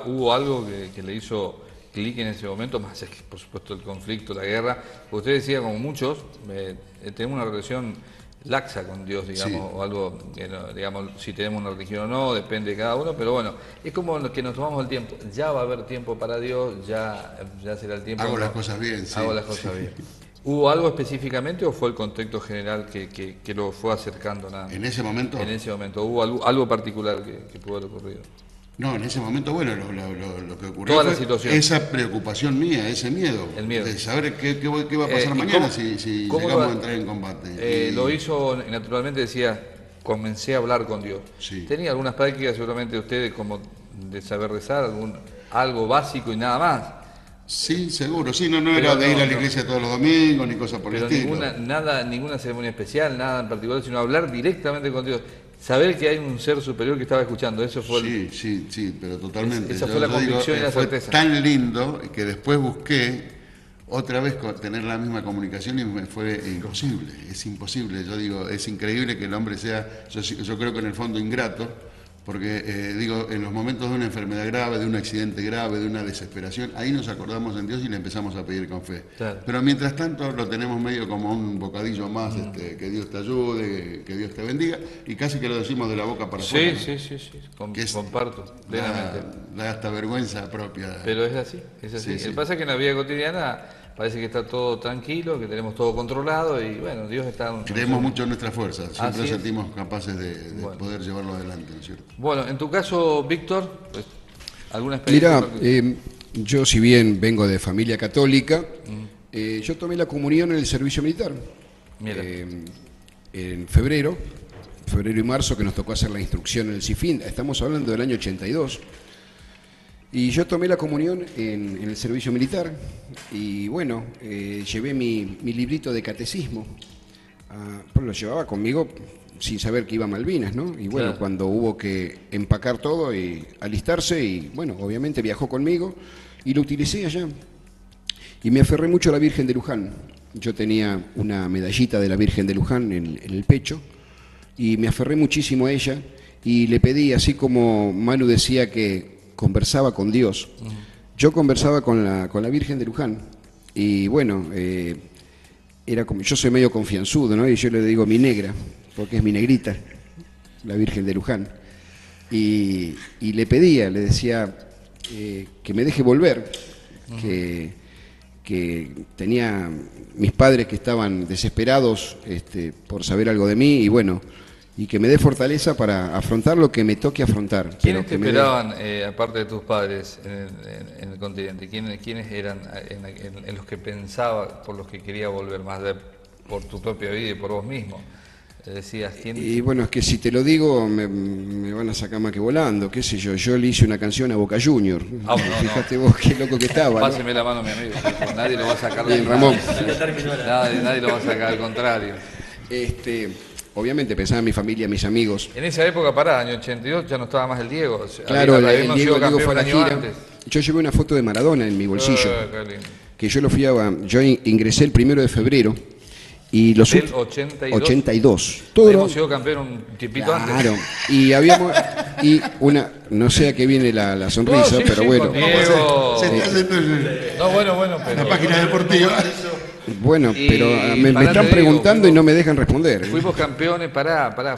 hubo algo que le hizo clic en ese momento, más allá que por supuesto el conflicto, la guerra. Usted decía, como muchos, tenemos una relación laxa con Dios, digamos, Sí. o algo, que no, digamos, si tenemos una religión o no, depende de cada uno, pero bueno, es como que nos tomamos el tiempo. Ya va a haber tiempo para Dios, ya será el tiempo. Hago ¿no? las cosas bien, sí. Hago las cosas Sí. bien. ¿Hubo algo específicamente o fue el contexto general que lo fue acercando nada más? En ese momento, En ese momento, ¿hubo algo particular que pudo haber ocurrido? no, en ese momento, bueno, lo que ocurrió Toda la fue situación. esa preocupación mía, ese miedo. El miedo. De saber qué va a pasar ¿y mañana cómo- si cómo llegamos lo- a entrar en combate. Lo hizo naturalmente, decía, comencé a hablar con Dios. Sí. Tenía algunas prácticas seguramente ustedes como de saber rezar, algo básico y nada más. Sí, seguro, sí, no Pero era de ir a la no. iglesia todos los domingos ni cosas por el Pero estilo. ninguna ceremonia especial, nada en particular, sino hablar directamente con Dios. Saber que hay un ser superior que estaba escuchando, eso fue Sí, pero totalmente. Esa fue la convicción y la fue certeza. tan lindo que después busqué otra vez tener la misma comunicación y me fue imposible, es imposible. Yo digo, es increíble que el hombre sea, yo creo que en el fondo ingrato, porque digo, en los momentos de una enfermedad grave, de un accidente grave, de una desesperación, ahí nos acordamos en Dios y le empezamos a pedir con fe. Claro. Pero mientras tanto lo tenemos medio como un bocadillo más, que Dios te ayude, que Dios te bendiga, y casi que lo decimos de la boca para afuera. Sí, Que es- comparto plenamente. Da hasta vergüenza propia. Pero es así, es así. Sí, sí. Lo que pasa es que en la vida cotidiana parece que está todo tranquilo, que tenemos todo controlado y bueno, Dios está... Creemos mucho en nuestras fuerzas, siempre Así nos es. sentimos capaces de Bueno. poder llevarlo adelante, ¿no es cierto? Bueno, en tu caso, Víctor, pues, ¿alguna experiencia? Mira, yo si bien vengo de familia católica, yo tomé la comunión en el servicio militar. Mira. En febrero y marzo, que nos tocó hacer la instrucción en el CIFIN, estamos hablando del año 82, y yo tomé la comunión en el servicio militar, y bueno, llevé mi librito de catecismo, pues lo llevaba conmigo sin saber que iba a Malvinas, ¿no? Y bueno, Claro. cuando hubo que empacar todo y alistarse, y bueno, obviamente viajó conmigo, y lo utilicé allá. Y me aferré mucho a la Virgen de Luján. Yo tenía una medallita de la Virgen de Luján en el pecho, y me aferré muchísimo a ella, y le pedí, así como Manu decía que conversaba con Dios, yo conversaba con la Virgen de Luján, y bueno, era como, yo soy medio confianzudo, ¿no? Y yo le digo mi negra, porque es mi negrita, la Virgen de Luján, y le pedía, le decía que me deje volver, que tenía mis padres que estaban desesperados por saber algo de mí, y bueno, y que me dé fortaleza para afrontar lo que me toque afrontar. ¿Quiénes te que me dé- esperaban, aparte de tus padres, en el continente? ¿Quiénes eran en los que pensaba, por los que quería volver más por tu propia vida y por vos mismo? Decías, ¿quién? Y bueno, es que si te lo digo me van a sacar más que volando, qué sé yo. Yo le hice una canción a Boca Junior. No, Fíjate vos qué loco que estaba, ¿no? Páseme la mano, mi amigo, porque nadie lo va a sacar Bien, de Ramón. Nadie lo va a sacar, al contrario. Obviamente pensaba en mi familia, mis amigos. En esa época, año 82, ya no estaba más el Diego. O sea, Claro, había el sido Diego campeón fue a la un año gira. antes. Yo llevé una foto de Maradona en mi bolsillo, Qué lindo. que yo ingresé el 1 de febrero y los Del 82. 82. Todo Habíamos lo- sido campeón un tiempito antes. Claro, y habíamos, no sé a qué viene la sonrisa, No, sí, pero sí, bueno. con Diego. Se está haciendo No, bueno, pero... la página deportiva. Bueno, Y pero me pará, están te digo, preguntando y no me dejan responder. Fuimos campeones,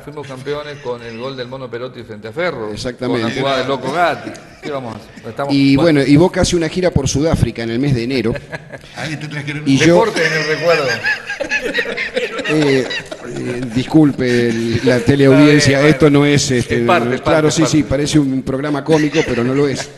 fuimos campeones con el gol del Mono Perotti frente a Ferro. Exactamente. Con la jugada del Loco Gatti. ¿Qué vamos a hacer? Estamos, Y bueno, y Boca hace una gira por Sudáfrica en el mes de enero. Ahí te trajeron. Y yo, deporte en el recuerdo. disculpe la teleaudiencia, Está bien, bueno. esto no es, Es parte, claro, parte. sí, parece un programa cómico, pero no lo es.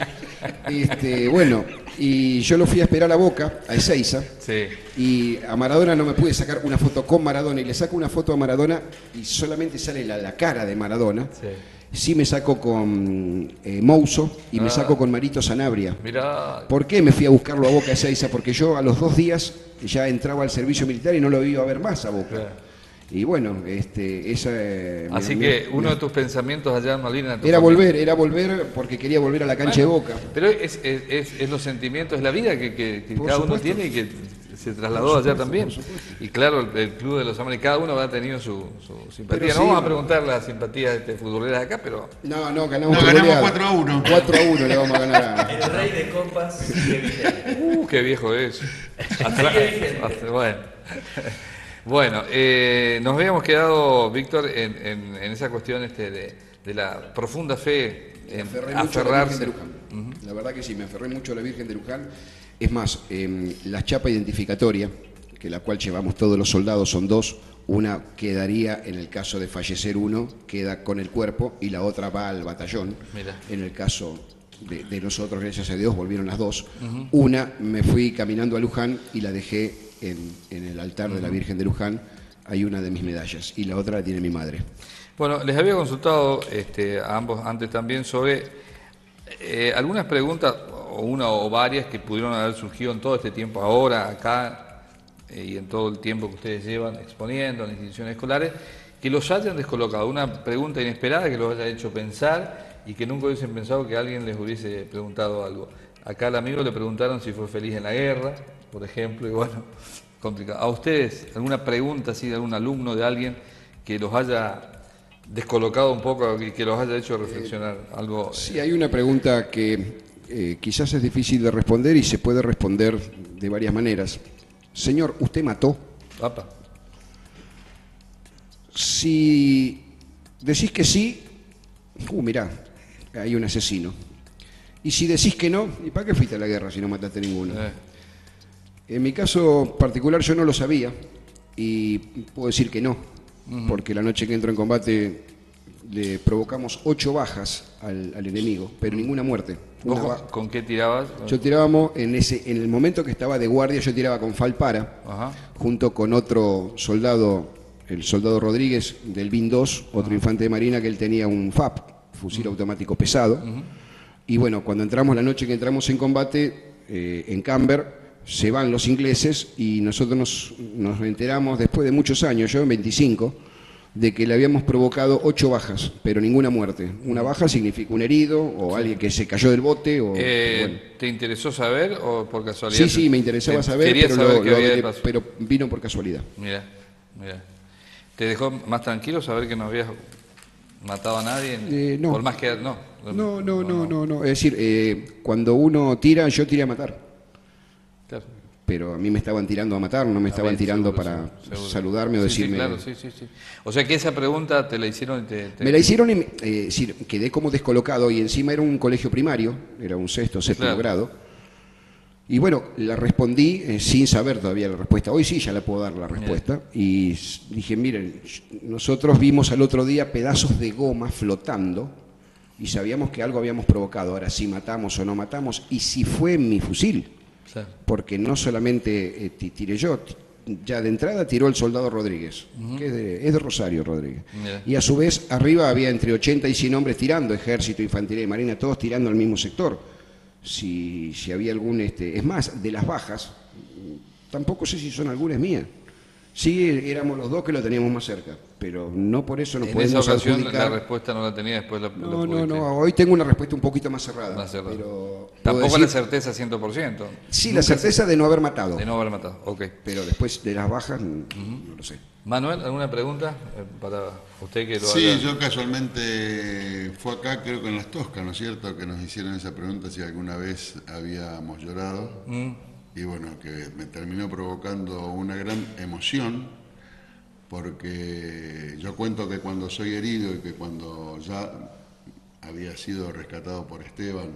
Bueno, y yo lo fui a esperar a Boca, a Ezeiza, Sí. y a Maradona no me pude sacar una foto con Maradona, y le saco una foto a Maradona y solamente sale la cara de Maradona. Sí. Sí me saco con Mouso y me saco con Marito Sanabria. Mirá. ¿Por qué me fui a buscarlo a Boca Ezeiza? Porque yo a los 2 días ya entraba al servicio militar y no lo iba a ver más a Boca. Claro. Y bueno, Así que uno de tus pensamientos allá en Malvinas... tu era familia. volver porque quería volver a la cancha de Boca. Pero es los sentimientos, es la vida que Por cada uno supuesto. tiene y que se trasladó allá también. Y claro, el Club de los América, cada uno ha tenido su simpatía. Pero No sí, vamos a preguntar las simpatías futboleras de acá, pero... No, No, ganamos ganamos goleada. 4-1. 4-1 le vamos a ganar a... El rey de copas sigue vigente. Qué viejo es. Bueno. Bueno, nos habíamos quedado, Víctor, en esa cuestión de la profunda fe Me en aferré mucho a la Virgen aferrarse. de Luján. La verdad que sí, me aferré mucho a la Virgen de Luján. Es más, la chapa identificatoria, que la cual llevamos todos los soldados, son 2. Una quedaría, en el caso de fallecer uno, queda con el cuerpo, y la otra va al batallón. Mirá. En el caso de nosotros, gracias a Dios, volvieron las 2. Una, me fui caminando a Luján y la dejé en el altar de la Virgen de Luján. Hay una de mis medallas, y la otra la tiene mi madre. Bueno, les había consultado a ambos antes también sobre algunas preguntas, o una o varias, que pudieron haber surgido en todo este tiempo, ahora, acá, y en todo el tiempo que ustedes llevan exponiendo en las instituciones escolares, que los hayan descolocado. Una pregunta inesperada que los haya hecho pensar y que nunca hubiesen pensado que alguien les hubiese preguntado algo. Acá al amigo le preguntaron si fue feliz en la guerra, por ejemplo, y bueno, complicado. ¿A ustedes alguna pregunta así de algún alumno, de alguien que los haya descolocado un poco y que los haya hecho reflexionar algo? Sí, hay una pregunta que quizás es difícil de responder y se puede responder de varias maneras. Señor, ¿usted mató? Papa. Si decís que sí, mirá, hay un asesino. Y si decís que no, ¿y para qué fuiste a la guerra si no mataste ninguno? En mi caso particular yo no lo sabía y puedo decir que no, porque la noche que entro en combate le provocamos 8 bajas al enemigo, pero ninguna muerte. ¿Vos con qué tirabas? Yo tirábamos, en el momento que estaba de guardia, yo tiraba con Falpara, Ajá. junto con otro soldado, el soldado Rodríguez del BIN 2, otro infante de marina que él tenía un FAP, fusil automático pesado. Y bueno, cuando entramos, la noche que entramos en combate, en Camber, se van los ingleses y nosotros nos enteramos después de muchos años, yo en 25, de que le habíamos provocado 8 bajas, pero ninguna muerte. Una baja significa un herido o alguien que se cayó del bote. O, bueno. ¿Te interesó saber o por casualidad? Sí, me interesaba saber, pero vino por casualidad. Mira. ¿Te dejó más tranquilo saber que no habías matado a nadie? No. Por más que no. No. Es decir, cuando uno tira, yo tiré a matar. Claro. Pero a mí me estaban tirando a matar, no me estaban tirando para saludarme o decirme... Sí, claro, sí. O sea que esa pregunta te la hicieron y Me la hicieron y quedé como descolocado y encima era un colegio primario, era un sexto, séptimo grado. Y bueno, la respondí sin saber todavía la respuesta. Hoy sí ya la puedo dar la respuesta. Y dije, miren, nosotros vimos al otro día pedazos de goma flotando y sabíamos que algo habíamos provocado. Ahora, si matamos o no matamos y si fue en mi fusil. Porque no solamente tiré yo, ya de entrada tiró el soldado Rodríguez, que es de Rosario Rodríguez. Y a su vez arriba había entre 80 y 100 hombres tirando, ejército, infantería y marina, todos tirando al mismo sector. Si había algún... es más, de las bajas, tampoco sé si son algunas mías. Sí, éramos los dos que lo teníamos más cerca, pero no por eso nos podemos adjudicar. En esa ocasión adjudicar. la respuesta no la tenía, después la No, hoy tengo una respuesta un poquito más cerrada. Pero tampoco la certeza 100%. Sí, la certeza de no haber matado. De no haber matado, ok. Pero después de las bajas, no lo sé. Manuel, ¿alguna pregunta para usted que lo Sí, haga? yo casualmente fue acá, creo que en Las Toscas, ¿no es cierto?, que nos hicieron esa pregunta si alguna vez habíamos llorado. Y bueno, que me terminó provocando una gran emoción, porque yo cuento que cuando soy herido y que cuando ya había sido rescatado por Esteban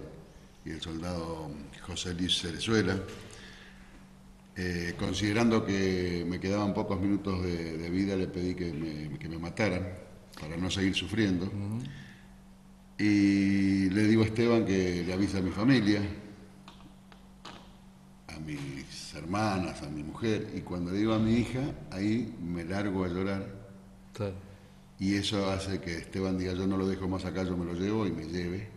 y el soldado José Luis Cerezuela, considerando que me quedaban pocos minutos de vida, le pedí que me mataran para no seguir sufriendo. Y le digo a Esteban que le avise a mi familia, a mis hermanas, a mi mujer, y cuando le digo a mi hija, ahí me largo a llorar. Claro. Y eso hace que Esteban diga, yo no lo dejo más acá, yo me lo llevo y me lleve.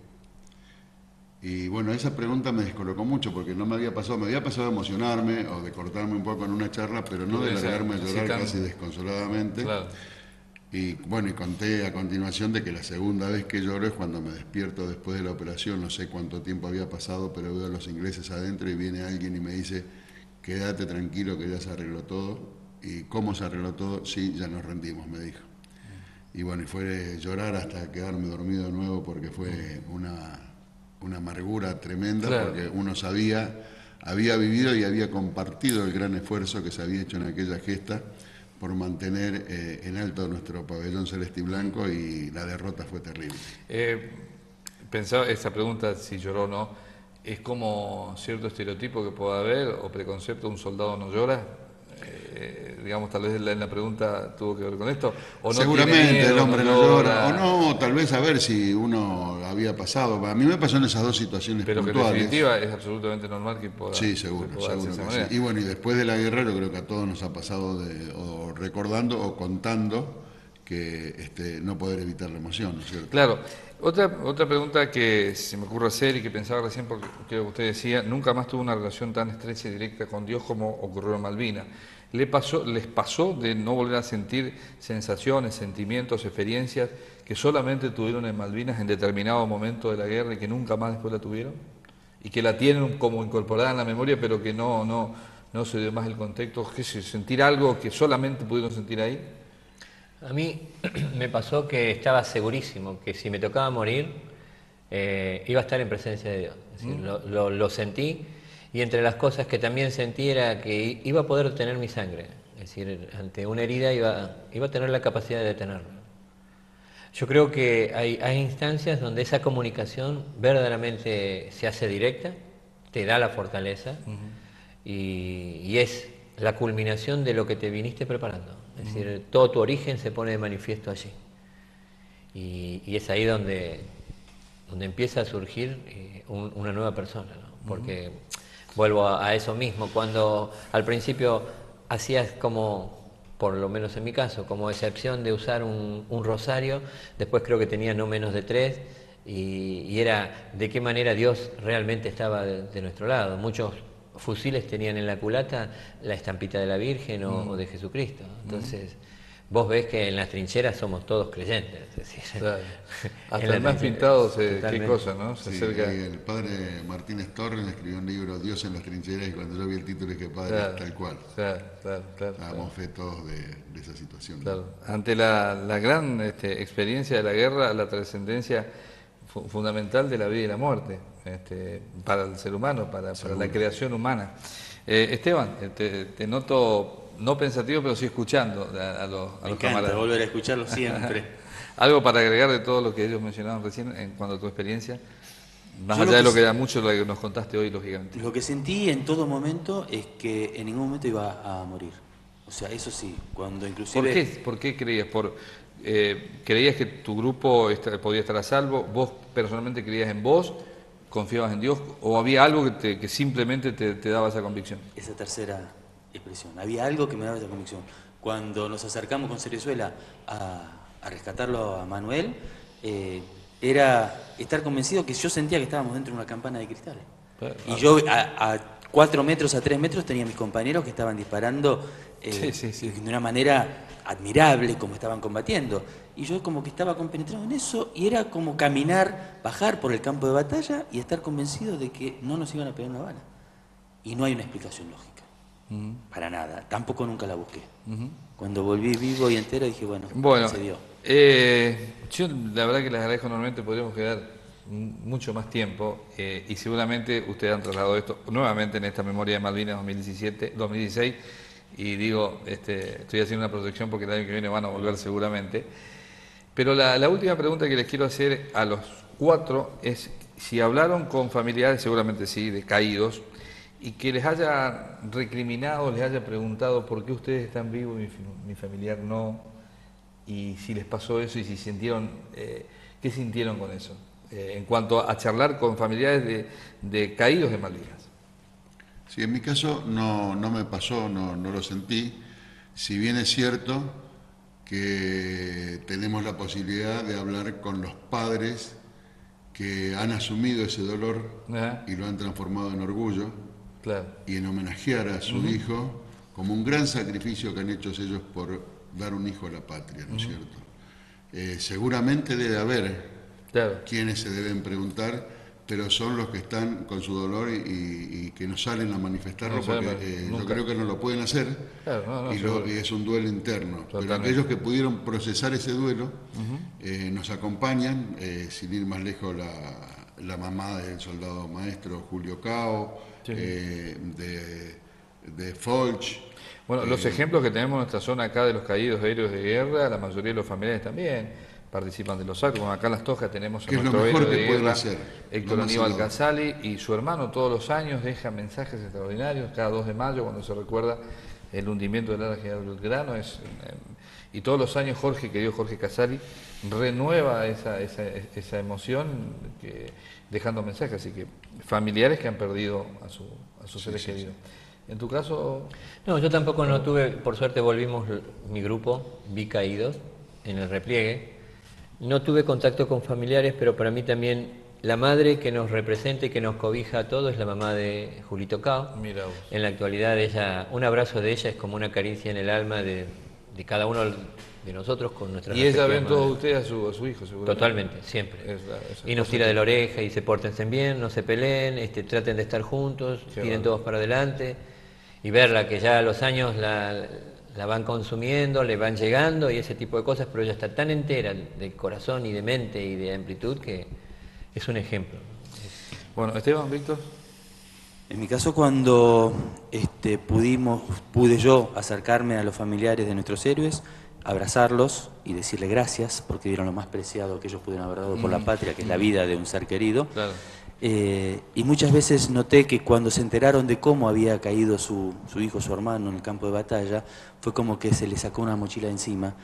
Y bueno, esa pregunta me descolocó mucho porque no me había pasado de emocionarme o de cortarme un poco en una charla, pero no de largarme a llorar casi desconsoladamente. Claro. Y bueno, y conté a continuación de que la segunda vez que lloro es cuando me despierto después de la operación, no sé cuánto tiempo había pasado, pero veo a los ingleses adentro y viene alguien y me dice, quédate tranquilo que ya se arregló todo. ¿Y cómo se arregló todo? Sí, ya nos rendimos, me dijo. Y bueno, y fue llorar hasta quedarme dormido de nuevo porque fue una amargura tremenda, claro, porque uno había vivido y había compartido el gran esfuerzo que se había hecho en aquella gesta por mantener en alto nuestro pabellón celeste y blanco, y la derrota fue terrible. Pensaba, esa pregunta, si lloró o no, es como cierto estereotipo que pueda haber o preconcepto, un soldado no llora. Digamos, tal vez la pregunta tuvo que ver con esto. ¿O no? Seguramente miedo, el hombre no llora, o no, tal vez a ver si uno había pasado. A mí me pasó en esas dos situaciones pero puntuales. Pero que en definitiva es absolutamente normal que pueda. Sí, seguro que sí. Y bueno, y después de la guerra yo creo que a todos nos ha pasado o recordando o contando que no poder evitar la emoción, ¿no es cierto? Claro. Otra pregunta que se me ocurre hacer y que pensaba recién, porque creo que usted decía, nunca más tuvo una relación tan estrecha y directa con Dios como ocurrió en Malvinas. ¿Les pasó de no volver a sentir sensaciones, sentimientos, experiencias que solamente tuvieron en Malvinas en determinado momento de la guerra y que nunca más después la tuvieron? Y que la tienen como incorporada en la memoria, pero que no se dio más el contexto, ¿qué sé, sentir algo que solamente pudieron sentir ahí? A mí me pasó que estaba segurísimo que si me tocaba morir, iba a estar en presencia de Dios. Es decir, lo sentí, y entre las cosas que también sentí era que iba a poder detener mi sangre. Es decir, ante una herida iba a tener la capacidad de detenerla. Yo creo que hay instancias donde esa comunicación verdaderamente se hace directa, te da la fortaleza, y es la culminación de lo que te viniste preparando. Es decir, todo tu origen se pone de manifiesto allí. Y es ahí donde empieza a surgir una nueva persona, ¿no? Porque vuelvo a eso mismo, cuando al principio hacías como, por lo menos en mi caso, como excepción de usar un rosario, después creo que tenía no menos de 3, y era de qué manera Dios realmente estaba de nuestro lado. Muchos fusiles tenían en la culata la estampita de la Virgen o de Jesucristo. Entonces, vos ves que en las trincheras somos todos creyentes. Es decir, Claro. Hasta el más pintado, qué totalmente. cosa, ¿no? Se Sí, acerca. y el padre Martínez Torres escribió un libro, Dios en las trincheras, y cuando yo vi el título dije, padre, Claro, es tal cual. Claro. Damos fe todos de esa situación. Claro. Ante la gran experiencia de la guerra, la trascendencia fundamental de la vida y la muerte, para el ser humano, para la creación humana. Esteban, te noto no pensativo, pero sí escuchando a los Me encanta camaradas. volver a escucharlo siempre. ¿Algo para agregar de todo lo que ellos mencionaban recién en cuanto a tu experiencia? Más Yo allá lo de que lo que da mucho lo que nos contaste hoy, lógicamente. Lo que sentí en todo momento es que en ningún momento iba a morir. O sea, eso sí, cuando inclusive... ¿Por qué creías? ¿Creías que tu grupo podía estar a salvo? ¿Vos personalmente creías en vos? ¿Confiabas en Dios? ¿O había algo que simplemente te daba esa convicción? Esa tercera expresión. Había algo que me daba esa convicción. Cuando nos acercamos con Cerezuela a rescatarlo a Manuel, era estar convencido que yo sentía que estábamos dentro de una campana de cristal. Y yo a 4 metros, a 3 metros tenía mis compañeros que estaban disparando Sí. de una manera admirable, como estaban combatiendo. Y yo como que estaba compenetrado en eso, y era como caminar, bajar por el campo de batalla y estar convencido de que no nos iban a pegar una bala. Y no hay una explicación lógica. Para nada. Tampoco nunca la busqué. Cuando volví vivo y entero dije, bueno, se dio. Yo la verdad que les agradezco enormemente, podríamos quedar mucho más tiempo y seguramente ustedes han trasladado esto nuevamente en esta memoria de Malvinas 2016 y digo, estoy haciendo una proyección porque el año que viene van a volver seguramente. Pero la última pregunta que les quiero hacer a los 4 es si hablaron con familiares, seguramente sí, de caídos, y que les haya recriminado, les haya preguntado por qué ustedes están vivos y mi familiar no, y si les pasó eso y si sintieron, qué sintieron con eso, en cuanto a charlar con familiares de caídos de Malvinas. Sí, en mi caso no me pasó, no lo sentí, si bien es cierto que tenemos la posibilidad de hablar con los padres que han asumido ese dolor y lo han transformado en orgullo. Claro. Y en homenajear a su hijo como un gran sacrificio que han hecho ellos por dar un hijo a la patria, ¿no es cierto? Seguramente debe haber quienes se deben preguntar, pero son los que están con su dolor y que no salen a manifestarlo porque yo creo que no lo pueden hacer y es un duelo interno. Totalmente. Pero aquellos que pudieron procesar ese duelo nos acompañan, sin ir más lejos la mamá del soldado maestro Julio Cao, de Folch. Bueno, los ejemplos que tenemos en nuestra zona acá de los caídos de héroes de guerra, la mayoría de los familiares también participan de los actos, como acá en Las Tojas tenemos a nuestro héroe de guerra, Héctor Aníbal Casali, y su hermano todos los años deja mensajes extraordinarios, cada 2 de mayo cuando se recuerda el hundimiento del Ara General Belgrano, y todos los años querido Jorge Casali, renueva esa emoción dejando mensajes, así que familiares que han perdido a sus seres queridos. ¿En tu caso? No, yo tampoco no tuve, por suerte volvimos mi grupo, vi caídos en el repliegue. No tuve contacto con familiares, pero para mí también la madre que nos representa y que nos cobija a todos es la mamá de Julito Cao. Mira vos. En la actualidad ella, un abrazo de ella es como una caricia en el alma de cada uno de nosotros con nuestras Y ella ven respectivas todos madres. ustedes a su hijo, seguro. Totalmente, siempre. Y nos tira de la oreja y se pórtense bien, no se peleen, traten de estar juntos, tiren todos para adelante. Y verla que ya a los años la van consumiendo, le van llegando y ese tipo de cosas, pero ella está tan entera de corazón y de mente y de amplitud que es un ejemplo. Bueno, Esteban, Víctor. En mi caso, cuando pude yo acercarme a los familiares de nuestros héroes, abrazarlos y decirle gracias porque dieron lo más preciado que ellos pudieron haber dado por la patria, que es la vida de un ser querido. Claro. Y muchas veces noté que cuando se enteraron de cómo había caído su hijo, su hermano en el campo de batalla, fue como que se le sacó una mochila de encima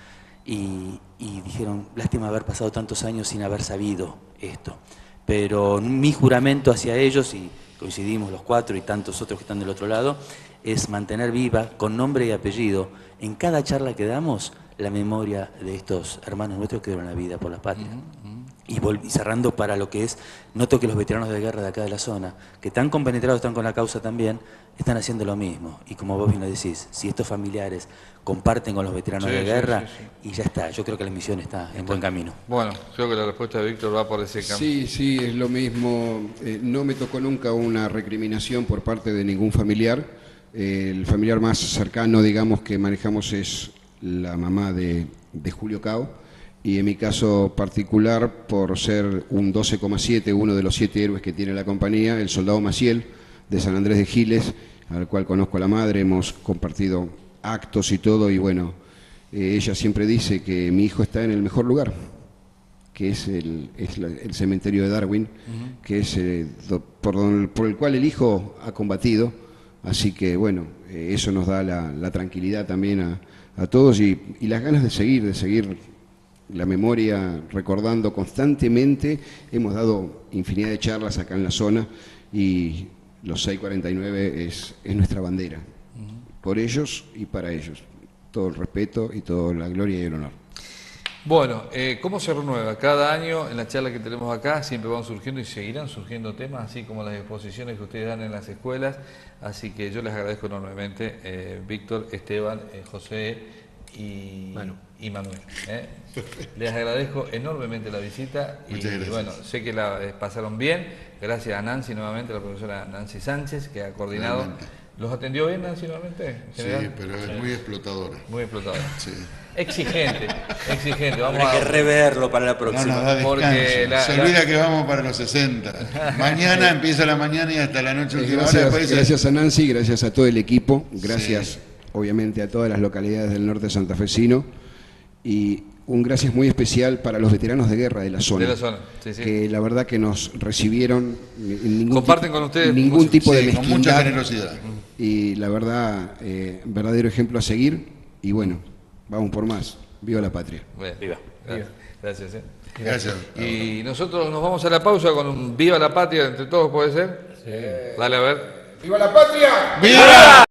y dijeron, lástima haber pasado tantos años sin haber sabido esto. Pero mi juramento hacia ellos, y coincidimos los cuatro y tantos otros que están del otro lado, es mantener viva, con nombre y apellido, en cada charla que damos, la memoria de estos hermanos nuestros que dieron la vida por la patria. Y cerrando para lo que es, noto que los veteranos de guerra de acá de la zona, que tan compenetrados están con la causa también, están haciendo lo mismo. Y como vos bien lo decís, si estos familiares comparten con los veteranos de guerra, y ya está, yo creo que la misión está en buen camino. Bueno, creo que la respuesta de Víctor va por ese camino. Sí, sí, es lo mismo. No me tocó nunca una recriminación por parte de ningún familiar. El familiar más cercano, digamos, que manejamos es la mamá de Julio Cao. Y en mi caso particular, por ser un 12,7, uno de los 7 héroes que tiene la compañía, el soldado Maciel, de San Andrés de Giles, al cual conozco a la madre, hemos compartido actos y todo, y bueno, ella siempre dice que mi hijo está en el mejor lugar, que es el cementerio de Darwin, que es por el cual el hijo ha combatido, así que bueno, eso nos da la tranquilidad también a todos y las ganas de seguir la memoria, recordando constantemente. Hemos dado infinidad de charlas acá en la zona y los 649 es nuestra bandera, por ellos y para ellos. Todo el respeto y toda la gloria y el honor. Bueno, ¿cómo se renueva? Cada año en la charla que tenemos acá siempre van surgiendo y seguirán surgiendo temas, así como las exposiciones que ustedes dan en las escuelas, así que yo les agradezco enormemente, Víctor, Esteban, José y Manuel. Les agradezco enormemente la visita y bueno, sé que la pasaron bien, gracias a Nancy nuevamente, la profesora Nancy Sánchez, que ha coordinado. Realmente. ¿Los atendió bien Nancy nuevamente? Sí, pero es muy explotadora. Muy explotadora. Sí. Exigente. Vamos Habrá que reverlo para la No próxima. nos da descanso. Porque Se olvida que vamos para los 60. Mañana empieza la mañana y hasta la noche última hora. Gracias a Nancy, gracias a todo el equipo, gracias obviamente a todas las localidades del norte santafesino y un gracias muy especial para los veteranos de guerra de la zona. De la zona, sí. Que la verdad que nos recibieron Comparten con ustedes ningún tipo de con mucha mezquindad. generosidad. Y la verdad, verdadero ejemplo a seguir. Y bueno, vamos por más. Viva la patria. Bueno, Viva. Gracias. Gracias. Y nosotros nos vamos a la pausa con un Viva la Patria entre todos, ¿puede ser? Sí. Dale, a ver. ¡Viva la patria! ¡Viva!